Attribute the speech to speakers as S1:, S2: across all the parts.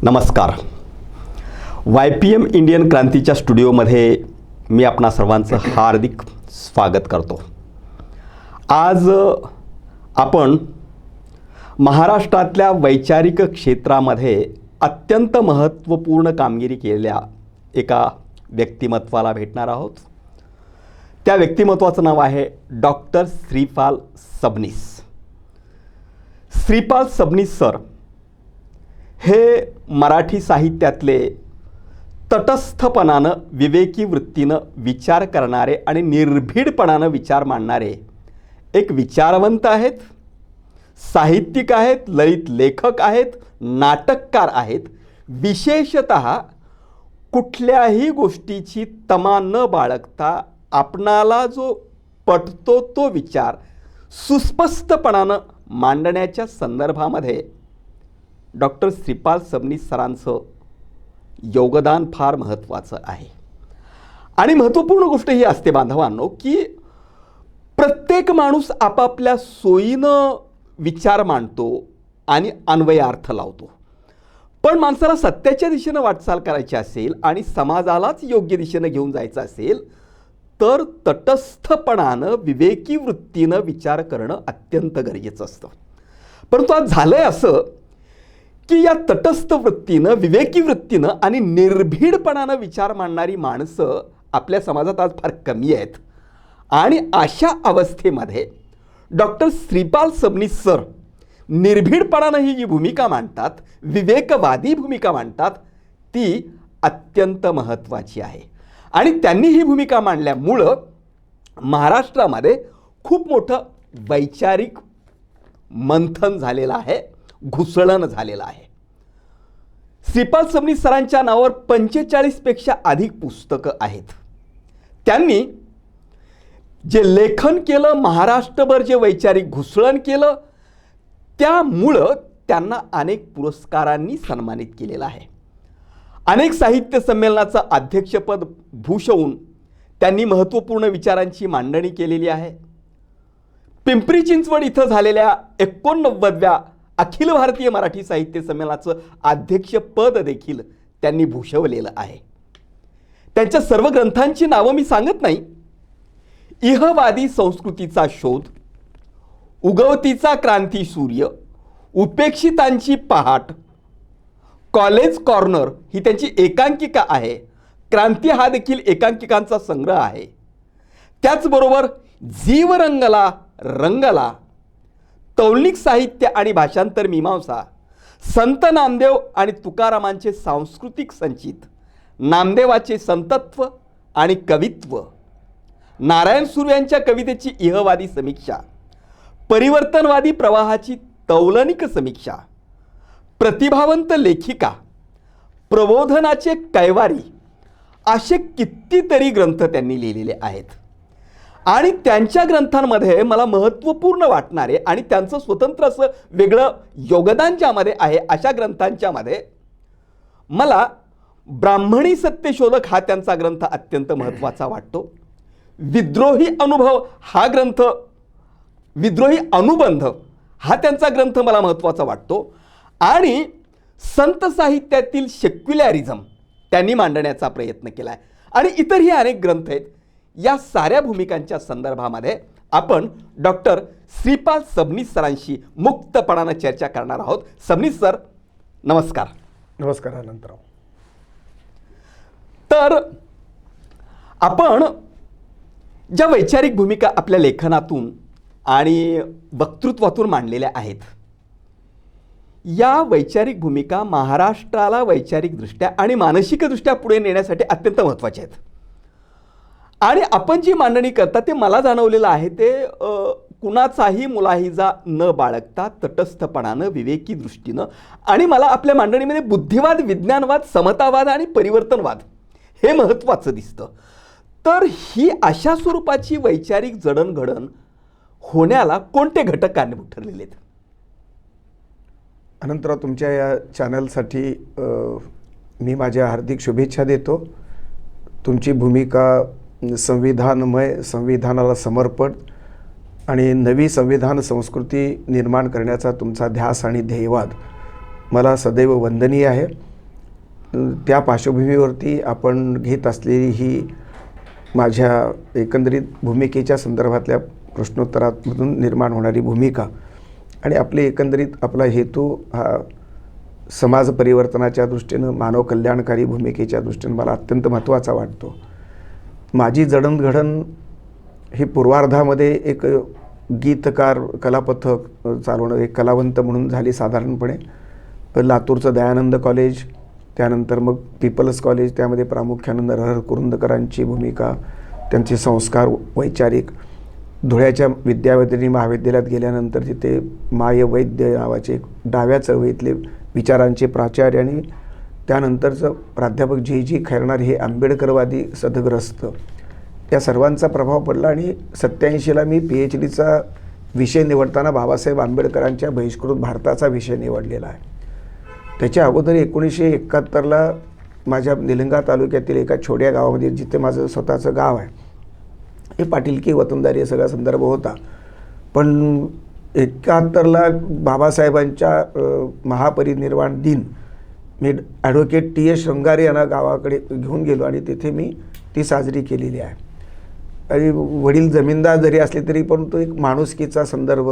S1: नमस्कार. YPM Indian क्रांतीच्या स्टुडिओमध्ये मी आपणा सर्वांचं हार्दिक स्वागत करतो. आज आपण महाराष्ट्रातल्या वैचारिक क्षेत्रामध्ये अत्यंत महत्त्वपूर्ण कामगिरी केलेल्या एका व्यक्तिमत्वाला भेटणार आहोत. त्या व्यक्तिमत्वाचं नाव आहे डॉक्टर श्रीपाल सबनीस. श्रीपाल सबनीस सर हे मराठी साहित्यातले तटस्थपणानं विवेकी वृत्तीनं विचार करणारे आणि निर्भीडपणानं विचार मांडणारे एक विचारवंत आहेत, साहित्यिक आहेत, ललित लेखक आहेत, नाटककार आहेत. विशेषतः कुठल्याही गोष्टीची तमा न बाळगता आपणाला जो पटतो तो विचार सुस्पष्टपणानं मांडण्याच्या संदर्भामध्ये डॉक्टर श्रीपाल सबनीस सरांचं योगदान फार महत्त्वाचं आहे. आणि महत्त्वपूर्ण गोष्ट ही असते बांधवांनो, की प्रत्येक माणूस आपापल्या सोयीनं विचार मांडतो आणि अन्वयार्थ लावतो. पण माणसाला सत्याच्या दिशेनं वाटचाल करायची असेल आणि समाजालाच योग्य दिशेनं घेऊन जायचं असेल तर तटस्थपणानं विवेकी वृत्तीनं विचार करणं अत्यंत गरजेचं असतं. परंतु आज झालं आहे असं की या तटस्थ वृत्तीनं, विवेकी वृत्तीनं आणि निर्भीडपणानं विचार मांडणारी माणसं आपल्या समाजात आज फार कमी आहेत. आणि अशा अवस्थेमध्ये डॉक्टर श्रीपाल सबनीस सर निर्भीडपणानं ही जी भूमिका मांडतात, विवेकवादी भूमिका मांडतात, ती अत्यंत महत्त्वाची आहे. आणि त्यांनी ही भूमिका मांडल्यामुळं महाराष्ट्रामध्ये खूप मोठं वैचारिक मंथन झालेलं आहे, घुसळण झालेलं आहे. श्रीपाल सबनीस सरांच्या नावावर 45 पेक्षा अधिक पुस्तकं आहेत. त्यांनी जे लेखन केलं, महाराष्ट्रभर जे वैचारिक घुसळण केलं, त्यामुळं त्यांना अनेक पुरस्कारांनी सन्मानित केलेलं आहे. अनेक साहित्य संमेलनाचं अध्यक्षपद भूषवून त्यांनी महत्त्वपूर्ण विचारांची मांडणी केलेली आहे. पिंपरी चिंचवड इथं झालेल्या 89व्या अखिल भारतीय मराठी साहित्य संमेलनाचं अध्यक्षपद देखील त्यांनी भूषवलेलं आहे. त्यांच्या सर्व ग्रंथांची नावं मी सांगत नाही. इहवादी संस्कृतीचा शोध, उगवतीचा क्रांती सूर्य, उपेक्षितांची पहाट, कॉलेज कॉर्नर ही त्यांची एकांकिका आहे. क्रांती हा देखील एकांकिकांचा संग्रह आहे. त्याचबरोबर जीव रंगला रंगला, तौलनिक साहित्य आणि भाषांतर मीमांसा, संत नामदेव आणि तुकारामांचे सांस्कृतिक संचित, नामदेवाचे संतत्व आणि कवित्व, नारायण सुर्वे यांच्या कवितेची इहवादी समीक्षा, परिवर्तनवादी प्रवाहाची तौलनिक समीक्षा, प्रतिभावंत लेखिका, प्रबोधनाचे कैवारी, असे कितीतरी ग्रंथ त्यांनी लिहिलेले आहेत. आणि त्यांच्या ग्रंथांमध्ये मला महत्त्वपूर्ण वाटणारे आणि त्यांचं स्वतंत्र असं वेगळं योगदान ज्यामध्ये आहे अशा ग्रंथांच्यामध्ये मला ब्राह्मणी सत्यशोधक हा त्यांचा ग्रंथ अत्यंत महत्त्वाचा वाटतो. विद्रोही अनुभव हा ग्रंथ, विद्रोही अनुबंध हा त्यांचा ग्रंथ मला महत्त्वाचा वाटतो. आणि संत साहित्यातील सेक्युलॅरिझम त्यांनी मांडण्याचा प्रयत्न केला आहे. आणि इतरही अनेक ग्रंथ आहेत. या साऱ्या भूमिकांच्या संदर्भामध्ये आपण डॉक्टर श्रीपाल सबनीस सरांशी मुक्तपणानं चर्चा करणार आहोत. सबनीस सर, नमस्कार.
S2: नमस्कार अनंतराव.
S1: तर आपण ज्या वैचारिक भूमिका आपल्या लेखनातून आणि वक्तृत्वातून मांडलेल्या आहेत, या वैचारिक भूमिका महाराष्ट्राला वैचारिकदृष्ट्या आणि मानसिकदृष्ट्या पुढे नेण्यासाठी अत्यंत महत्त्वाच्या आहेत. आणि आपण जी मांडणी करता ते मला जाणवलेलं आहे ते कुणाचाही मुलाहिजा न बाळगता तटस्थपणानं, विवेकी दृष्टीनं, आणि मला आपल्या मांडणीमध्ये बुद्धिवाद, विज्ञानवाद, समतावाद आणि परिवर्तनवाद हे महत्त्वाचं दिसतं. तर ही अशा स्वरूपाची वैचारिक जडणघडण होण्याला कोणते घटक कारणीभूत ठरलेले आहेत?
S2: अनंतराव, तुमच्या या चॅनलसाठी मी माझ्या हार्दिक शुभेच्छा देतो. तुमची भूमिका संविधानमय, संविधानाला समर्पण आणि नवी संविधान संस्कृती निर्माण करण्याचा तुमचा ध्यास आणि ध्येयवाद मला सदैव वंदनीय आहे. त्या पार्श्वभूमीवरती आपण घेत असलेली ही माझ्या एकंदरीत भूमिकेच्या संदर्भातल्या प्रश्नोत्तरामधून निर्माण होणारी भूमिका आणि आपले एकंदरीत आपला हेतू हा समाज परिवर्तनाच्या दृष्टीनं मानव कल्याणकारी भूमिकेच्या दृष्टीनं मला अत्यंत महत्त्वाचा वाटतो. माझी जडणघडण ही पूर्वार्धामध्ये एक गीतकार कलापथक चालवणं एक कलावंत म्हणून झाली साधारणपणे. लातूरचं दयानंद कॉलेज, त्यानंतर मग पीपल्स कॉलेज, त्यामध्ये प्रामुख्यानं नरहर कुरुंदकरांची भूमिका, त्यांचे संस्कार वैचारिक. धुळ्याच्या विद्यावर्धिनी महाविद्यालयात गेल्यानंतर तिथे माय वैद्य नावाचे एक डाव्या चळवळीतले विचारांचे प्राचार्य आणि त्यानंतरचं प्राध्यापक जी खैरनार हे आंबेडकरवादी सदग्रस्त, या सर्वांचा प्रभाव पडला आणि 87ला मी PhDचा विषय निवडताना बाबासाहेब आंबेडकरांच्या बहिष्कृत भारताचा विषय निवडलेला आहे. त्याच्या अगोदर 1971ला माझ्या निलंगा तालुक्यातील एका छोट्या गावामध्ये, जिथे माझं स्वतःचं गाव आहे, हे पाटीलकी वतनदारी सगळा संदर्भ होता. पण 71ला बाबासाहेबांच्या महापरिनिर्वाण दिन मी ॲडव्होकेट TS शृंगारे यांना गावाकडे घेऊन गेलो आणि तिथे मी ती साजरी केलेली आहे. आणि वडील जमीनदार जरी असले तरी पण तो एक माणुसकीचा संदर्भ,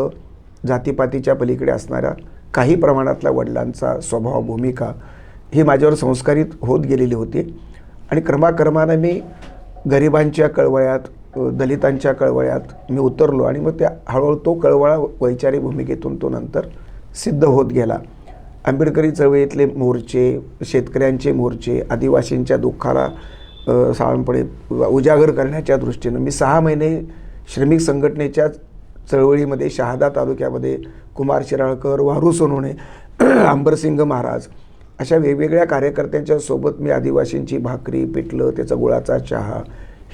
S2: जातीपातीच्या पलीकडे असणारा काही प्रमाणातला वडिलांचा स्वभाव, भूमिका ही माझ्यावर संस्कारित होत गेलेली होती. आणि क्रमाक्रमानं मी गरिबांच्या कळवळ्यात, दलितांच्या कळवळ्यात मी उतरलो आणि मग त्या हळूहळू तो कळवळा वैचारिक भूमिकेतून तो नंतर सिद्ध होत गेला. आंबेडकरी चळवळीतले मोर्चे, शेतकऱ्यांचे मोर्चे, आदिवासींच्या दुःखाला साधारणपणे उजागर करण्याच्या दृष्टीनं मी 6 महिने श्रमिक संघटनेच्या चळवळीमध्ये शहादा तालुक्यामध्ये कुमार शिराळकर, वारू सोनवणे, अंबरसिंग महाराज अशा वेगवेगळ्या कार्यकर्त्यांच्या सोबत मी आदिवासींची भाकरी, पिठलं, त्याचा गुळाचा चहा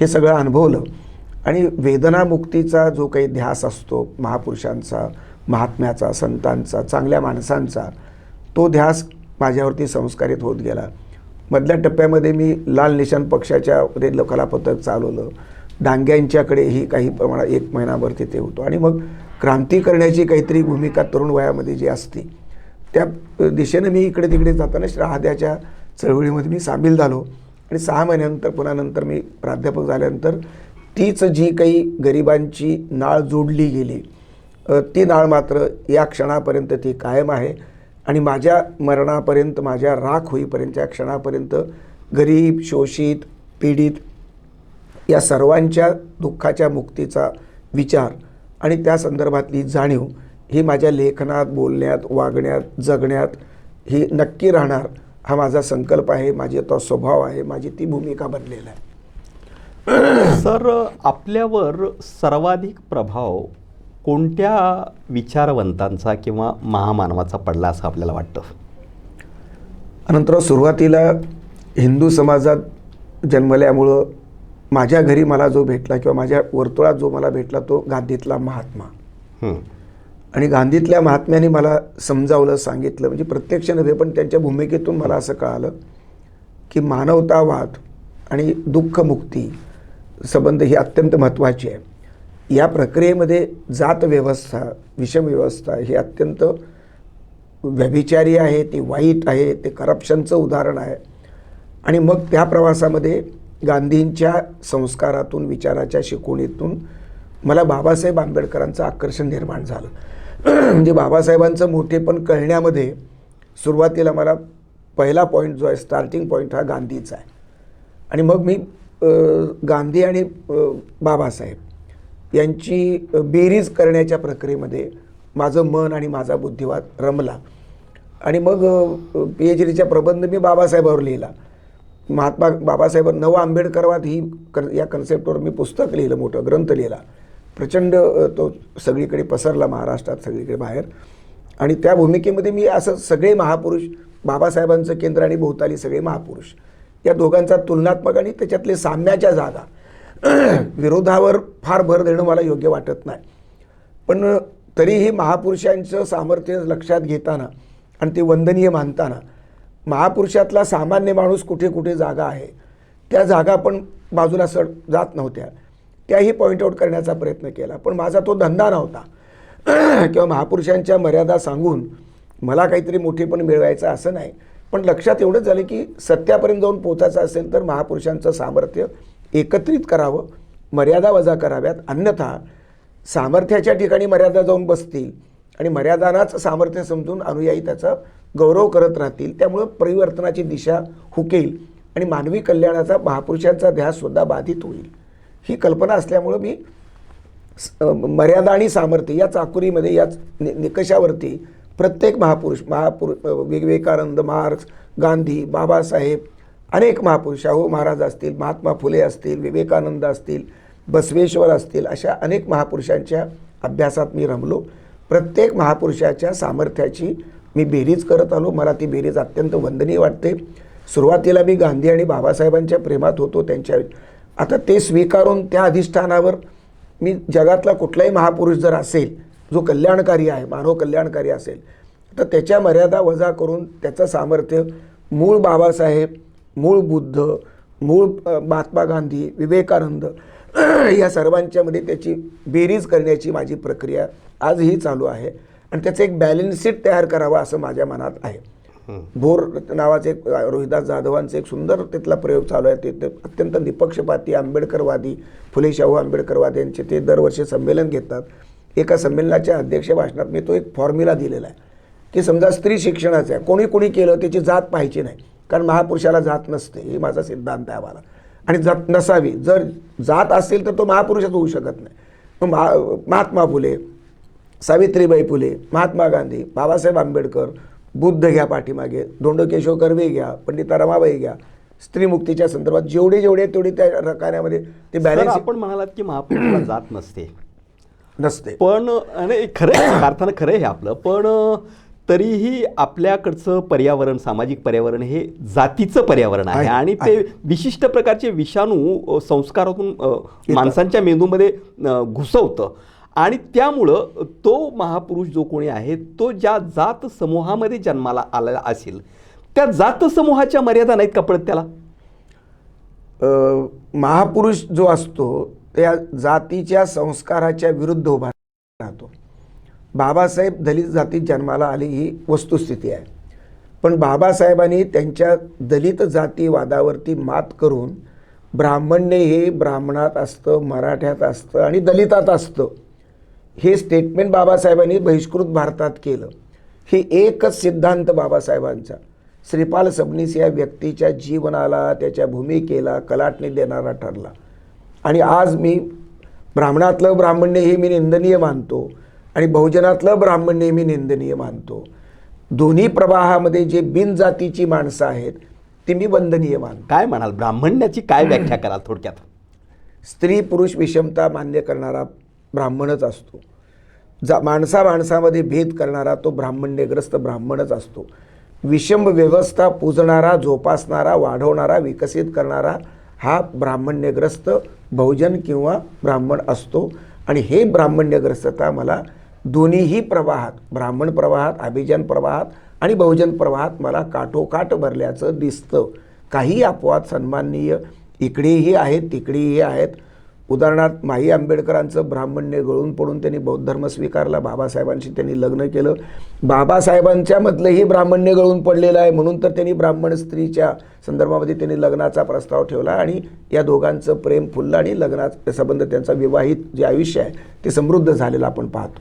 S2: हे सगळं अनुभवलं. आणि वेदनामुक्तीचा जो काही ध्यास असतो महापुरुषांचा, महात्म्याचा, संतांचा, चांगल्या माणसांचा, तो ध्यास माझ्यावरती संस्कारित होत गेला. मधल्या टप्प्यामध्ये मी लाल निशाण पक्षाच्या कलापथक चालवलं. डांग्यांच्याकडेही काही प्रमाणात 1 महिनाभर तिथे होतो. आणि मग क्रांती करण्याची काहीतरी भूमिका तरुण वयामध्ये जी असते त्या दिशेनं मी इकडे तिकडे जाताना शहाद्याच्या चळवळीमध्ये मी सामील झालो. आणि 6 महिन्यानंतर पुन्हा नंतर मी प्राध्यापक झाल्यानंतर तीच जी काही गरिबांची नाळ जोडली गेली ती नाळ मात्र या क्षणापर्यंत ती कायम आहे. आणि माझ्या मरणापर्यंत, माझ्या राख होईपर्यंतच्या क्षणापर्यंत गरीब, शोषित, पीडित या सर्वांच्या दुःखाच्या मुक्तीचा विचार आणि त्या संदर्भातली जाणीव ही माझ्या लेखनात, बोलण्यात, वागण्यात, जगण्यात ही नक्की राहणार. हा माझा संकल्प आहे, माझा तो स्वभाव आहे, माझी ती भूमिका बनलेला आहे.
S1: सर, आपल्यावर सर्वाधिक प्रभाव कोणत्या विचारवंतांचा किंवा महामानवाचा पडला असं आपल्याला वाटतं?
S2: अनंतराव, सुरुवातीला हिंदू समाजात जन्मल्यामुळं माझ्या घरी मला जो भेटला किंवा माझ्या वर्तुळात जो मला भेटला तो गांधीतला महात्मा. आणि गांधीतल्या महात्म्याने मला समजावलं, सांगितलं, म्हणजे प्रत्यक्ष नव्हे पण त्यांच्या भूमिकेतून मला असं कळालं की मानवतावाद आणि दुःखमुक्ती संबंध ही अत्यंत महत्त्वाची आहे. या प्रक्रियेमध्ये जात व्यवस्था, विषम व्यवस्था ही अत्यंत व्यभिचारी आहे, ती वाईट आहे, ते करप्शनचं उदाहरण आहे. आणि मग त्या प्रवासामध्ये गांधींच्या संस्कारातून, विचाराच्या शिकवणीतून मला बाबासाहेब आंबेडकरांचं आकर्षण निर्माण झालं. म्हणजे बाबासाहेबांचं मोठेपण कळण्यामध्ये सुरुवातीला मला पहिला पॉईंट जो आहे, स्टार्टिंग पॉईंट हा गांधीचा आहे. आणि मग मी गांधी आणि बाबासाहेब यांची बेरीज करण्याच्या प्रक्रियेमध्ये माझं मन आणि माझा बुद्धिवाद रमला. आणि मग PhDचा प्रबंध मी बाबासाहेबावर लिहिला. महात्मा बाबासाहेब नव आंबेडकरवाद ही या कन्सेप्टवर मी पुस्तक लिहिलं, मोठं ग्रंथ लिहिला. प्रचंड तो सगळीकडे पसरला, महाराष्ट्रात सगळीकडे बाहेर. आणि त्या भूमिकेमध्ये मी असं सगळे महापुरुष, बाबासाहेबांचं केंद्र आणि भोवताली सगळे महापुरुष, या दोघांचा तुलनात्मक आणि त्याच्यातले साम्याच्या जागा, विरोधावर फार भर देणं मला योग्य वाटत नाही. पण तरीही महापुरुषांचं सामर्थ्य लक्षात घेताना आणि ते वंदनीय मानताना महापुरुषातला सामान्य माणूस कुठे कुठे जागा आहे, त्या जागा पण बाजूला जात नव्हत्या, त्याही पॉईंट आऊट करण्याचा प्रयत्न केला. पण माझा तो धंदा नव्हता किंवा महापुरुषांच्या मर्यादा सांगून मला काहीतरी मोठेपण मिळवायचं असं नाही. पण लक्षात एवढंच झालं की सत्यापर्यंत जाऊन पोचायचं असेल तर महापुरुषांचं सामर्थ्य एकत्रित करावं, मर्यादा वजा कराव्यात, अन्यथा सामर्थ्याच्या ठिकाणी मर्यादा जाऊन बसतील आणि मर्यादानाच सामर्थ्य समजून अनुयायी त्याचा गौरव करत राहतील. त्यामुळं परिवर्तनाची दिशा हुकेल आणि मानवी कल्याणाचा महापुरुषांचा ध्याससुद्धा बाधित होईल. ही कल्पना असल्यामुळं मी मर्यादा आणि सामर्थ्य या चाकुरीमध्ये याच निकषावरती प्रत्येक महापुरुष विवेकानंद, मार्क्स, गांधी, बाबासाहेब, अनेक महापुरुष, शाहू महाराज असतील, महात्मा फुले असतील, विवेकानंद असतील, बसवेश्वर असतील, अशा अनेक महापुरुषांच्या अभ्यासात मी रमलो. प्रत्येक महापुरुषाच्या सामर्थ्याची मी बेरीज करत आलो. मला ती बेरीज अत्यंत वंदनीय वाटते. सुरुवातीला मी गांधी आणि बाबासाहेबांच्या प्रेमात होतो त्यांच्या. आता ते स्वीकारून त्या अधिष्ठानावर मी जगातला कुठलाही महापुरुष जर असेल जो कल्याणकारी आहे, मानव कल्याणकारी असेल, तर त्याच्या मर्यादा वजा करून त्याचं सामर्थ्य मूळ बाबासाहेब, मूळ बुद्ध, मूळ महात्मा गांधी, विवेकानंद या सर्वांच्यामध्ये त्याची बेरीज करण्याची माझी प्रक्रिया आजही चालू आहे आणि त्याचं एक बॅलन्स शीट तयार करावं असं माझ्या मनात आहे. भोर नावाचे एक रोहिदास जाधवांचे एक सुंदर तिथला प्रयोग चालू आहे. ते अत्यंत निपक्षपाती आंबेडकरवादी, फुले शाहू आंबेडकरवादी यांचे ते दरवर्षी संमेलन घेतात. एका संमेलनाच्या अध्यक्ष भाषणात मी तो एक फॉर्म्युला दिलेला आहे की समजा स्त्री शिक्षणाचं आहे, कोणी केलं त्याची जात पाहिजे नाही, कारण महापुरुषाला जात नसते, हे माझा सिद्धांत आहे आम्हाला. आणि जात नसावी, जर जात असेल तर तो महापुरुषच होऊ शकत नाही. महात्मा फुले, सावित्रीबाई फुले, महात्मा गांधी, बाबासाहेब आंबेडकर, बुद्ध घ्या पाठीमागे, धोंडोकेशव कर्वे घ्या, पंडिता रमाबाई घ्या, स्त्रीमुक्तीच्या संदर्भात जेवढे तेवढे त्या रकान्यामध्ये ते बॅलन्स.
S1: आपण म्हणालात की महापुरुषाला जात नसते,
S2: पण
S1: आणि खरं अर्थानं खरं आहे आपलं, पण तरीही आपल्याकडचं पर्यावरण, सामाजिक पर्यावरण हे जातीचं पर्यावरण आहे आणि ते विशिष्ट प्रकारचे विषाणू संस्कारातून माणसांच्या मेंदूमध्ये घुसवतं आणि त्यामुळं तो महापुरुष जो कोणी आहे तो ज्या जात समूहामध्ये जन्माला आलेला असेल त्या जात समूहाच्या मर्यादा नाहीत का पडत त्याला?
S2: महापुरुष जो असतो त्या जातीच्या संस्काराच्या विरुद्ध उभा राहतो. बाबासाहेब दलित जातीत जन्माला आली ही वस्तुस्थिती आहे, पण बाबासाहेबांनी त्यांच्या दलित जातीवादावरती मात करून ब्राह्मण्य हे ब्राह्मणात असतं, मराठ्यात असतं आणि दलितात असतं हे स्टेटमेंट बाबासाहेबांनी बहिष्कृत भारतात केलं. हे एकच सिद्धांत बाबासाहेबांचा श्रीपाल सबनीस या व्यक्तीच्या जीवनाला, त्याच्या भूमिकेला कलाटणी देणारा ठरला. आणि आज मी ब्राह्मणातलं ब्राह्मण्य हे मी निंदनीय मानतो आणि बहुजनातलं ब्राह्मण्य मी निंदनीय मानतो. दोन्ही प्रवाहामध्ये जे बिनजातीची माणसं आहेत ती मी वंदनीय मानतो.
S1: काय म्हणाल, ब्राह्मण्याची काय व्याख्या कराल थोडक्यात?
S2: स्त्री पुरुष विषमता मान्य करणारा ब्राह्मणच असतो. माणसामध्ये भेद करणारा तो ब्राह्मण्यग्रस्त ब्राह्मणच असतो. विषम व्यवस्था पूजणारा, जोपासणारा, वाढवणारा, विकसित करणारा हा ब्राह्मण्यग्रस्त बहुजन किंवा ब्राह्मण असतो. आणि हे ब्राह्मण्यग्रस्तता मला दोन्हीही प्रवाहात, ब्राह्मण प्रवाहात, अभिजन प्रवाहात आणि बहुजन प्रवाहात मला काठोकाठ भरल्याचं दिसतं. काही अपवाद सन्माननीय इकडेही आहेत तिकडेही आहेत. उदाहरणार्थ माई आंबेडकरांचं ब्राह्मण्य गळून पडून त्यांनी बौद्ध धर्म स्वीकारला, बाबासाहेबांशी त्यांनी लग्न केलं. बाबासाहेबांच्या मधलंही ब्राह्मण्य गळून पडलेलं आहे म्हणून तर त्यांनी ब्राह्मण स्त्रीच्या संदर्भामध्ये त्यांनी लग्नाचा प्रस्ताव ठेवला आणि या दोघांचं प्रेम फुललं आणि लग्नाचा संबंध, त्यांचा विवाहित जे आयुष्य आहे ते समृद्ध झालेलं आपण पाहतो.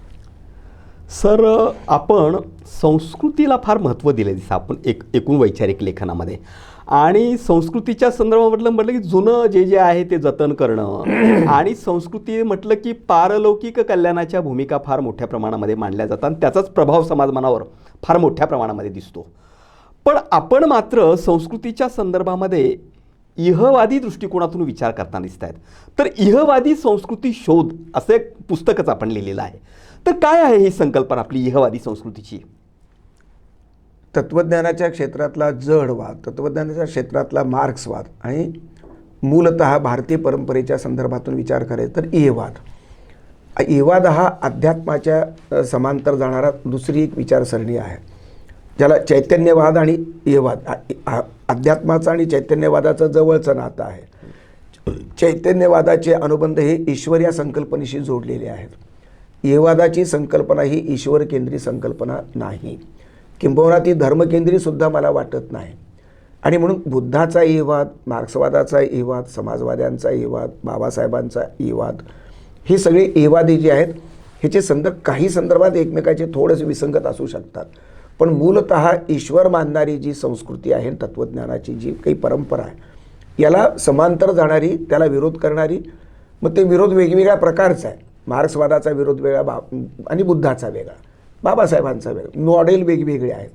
S1: सर, आपण संस्कृतीला फार महत्त्व दिले दिसतं आपण एकूण वैचारिक लेखनामध्ये, आणि संस्कृतीच्या संदर्भात म्हटलं की जुनं जे आहे ते जतन करणं आणि संस्कृती म्हटलं की पारलौकिक कल्याणाच्या भूमिका फार मोठ्या प्रमाणामध्ये मांडल्या जातात आणि त्याचाच प्रभाव समाजमनावर फार मोठ्या प्रमाणामध्ये दिसतो. पण आपण मात्र संस्कृतीच्या संदर्भामध्ये इहवादी दृष्टिकोनातून विचार करताना दिसत आहेत. तर इहवादी संस्कृती शोध असं एक पुस्तकच आपण लिहिलेलं आहे. तर काय आहे ही संकल्पना आपली इहवादी संस्कृतीची?
S2: तत्त्वज्ञानाच्या क्षेत्रातला जडवाद, तत्त्वज्ञानाच्या क्षेत्रातला मार्क्सवाद आणि मूलतः भारतीय परंपरेच्या संदर्भातून विचार करायचा तर इहवाद. इहवाद हा अध्यात्माच्या समांतर जाणारा दुसरी एक विचारसरणी आहे, ज्याला चैतन्यवाद आणि इहवाद, अध्यात्माचं आणि चैतन्यवादाचं जवळचं नातं आहे. चैतन्यवादाचे अनुबंध हे ईश्वर या संकल्पनेशी जोडलेले आहेत. इहवादाची संकल्पना ही ईश्वर केंद्रीय संकल्पना नाही. किंबहुना ती धर्मकेंद्रीसुद्धा मला वाटत नाही. आणि म्हणून बुद्धाचा इवाद, मार्क्सवादाचा इवाद, समाजवाद्यांचा इवाद, बाबासाहेबांचा इवाद, ही सगळी इवादी जी आहेत ह्याचे काही संदर्भात एकमेकाचे थोडेसे विसंगत असू शकतात. पण मूलतः ईश्वर मानणारी जी संस्कृती आहे, तत्त्वज्ञानाची जी काही परंपरा आहे, याला समांतर जाणारी, त्याला विरोध करणारी, मग ते विरोध वेगवेगळ्या प्रकारचा आहे. मार्क्सवादाचा विरोध वेगळा आणि बुद्धाचा वेगळा, बाबासाहेबांचा वेगळा, मॉडेल वेगवेगळे आहेत.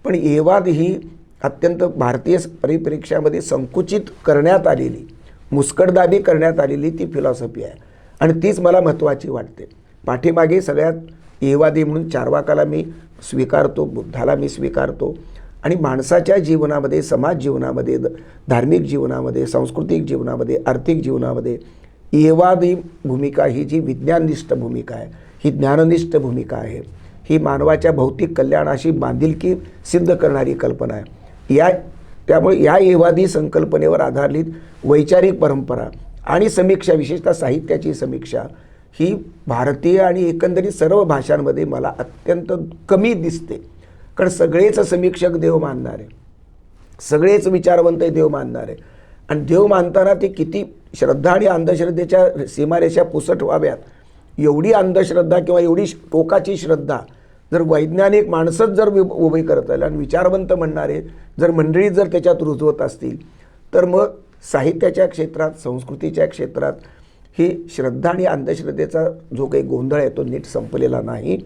S2: पण एवाद ही अत्यंत भारतीय परिप्रेक्ष्यामध्ये संकुचित करण्यात आलेली, मुस्कटदाबी करण्यात आलेली ती फिलॉसॉफी आहे आणि तीच मला महत्त्वाची वाटते. पाठीमागे सगळ्यात एवादी म्हणून चार्वाकाला मी स्वीकारतो, बुद्धाला मी स्वीकारतो आणि माणसाच्या जीवनामध्ये, समाज जीवनामध्ये, धार्मिक जीवनामध्ये, सांस्कृतिक जीवनामध्ये, आर्थिक जीवनामध्ये एवादी भूमिका ही जी विज्ञाननिष्ठ भूमिका आहे, ही ज्ञाननिष्ठ भूमिका आहे, ही मानवाच्या भौतिक कल्याणाशी बांधिलकी सिद्ध करणारी कल्पना आहे. त्यामुळे या एवादी संकल्पनेवर आधारित वैचारिक परंपरा आणि समीक्षा, विशेषतः साहित्याची समीक्षा, ही भारतीय आणि एकंदरीत सर्व भाषांमध्ये मला अत्यंत कमी दिसते. कारण सगळेच समीक्षक देव मानणारे, सगळेच विचारवंत देव मानणारे, आणि देव मानताना ते किती श्रद्धा आणि अंधश्रद्धेच्या सीमारेषा पुसट व्हाव्यात, एवढी अंधश्रद्धा किंवा एवढी टोकाची श्रद्धा जर वैज्ञानिक माणसंच जर उभी करत आले आणि विचारवंत म्हणणारे जर मंडळी जर त्याच्यात रुजवत असतील, तर मग साहित्याच्या क्षेत्रात, संस्कृतीच्या क्षेत्रात ही श्रद्धा आणि अंधश्रद्धेचा जो काही गोंधळ आहे तो नीट संपलेला नाही.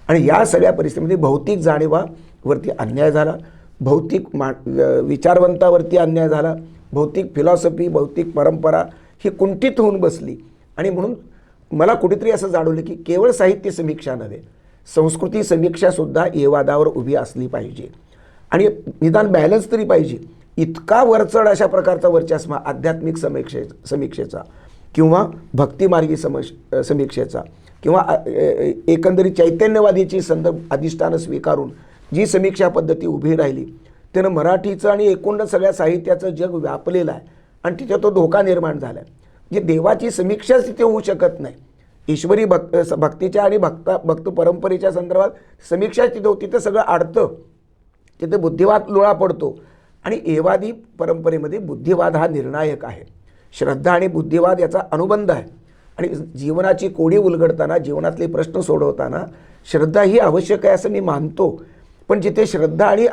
S2: आणि या सगळ्या परिस्थितीमध्ये भौतिक जाणीवावरती अन्याय झाला, भौतिक विचारवंतावरती अन्याय झाला, भौतिक फिलॉसॉफी, भौतिक परंपरा ही कुंठित होऊन बसली. आणि म्हणून मला कुठेतरी असं जाणवलं की केवळ साहित्य समीक्षा नव्हे, संस्कृती समीक्षासुद्धा एवादावर उभी असली पाहिजे आणि निदान बॅलन्स तरी पाहिजे. इतका वरचढ अशा प्रकारचा वर्चस्व आध्यात्मिक समीक्षेचा किंवा भक्तिमार्गी समीक्षेचा किंवा एकंदरीत चैतन्यवादीची अधिष्ठानं स्वीकारून जी समीक्षा पद्धती उभी राहिली, त्यानं मराठीचं आणि एकूण सगळ्या साहित्याचं जग व्यापलेलं आहे आणि तिथे तो धोका निर्माण झाला आहे. म्हणजे देवाची समीक्षाच तिथे होऊ शकत नाही. ईश्वरी भक्तीच्या आणि भक्त परंपरेच्या संदर्भात समीक्षा तिथे होती, तिथं सगळं अडतं, तिथे बुद्धिवाद लोळा पडतो. आणि एवादी परंपरेमध्ये बुद्धिवाद हा निर्णायक आहे. श्रद्धा आणि बुद्धिवाद याचा अनुबंध आहे आणि जीवनाची कोडी उलगडताना, जीवनातले प्रश्न सोडवताना श्रद्धा ही आवश्यक आहे असं मी मानतो. पण जिथे श्रद्धा आणि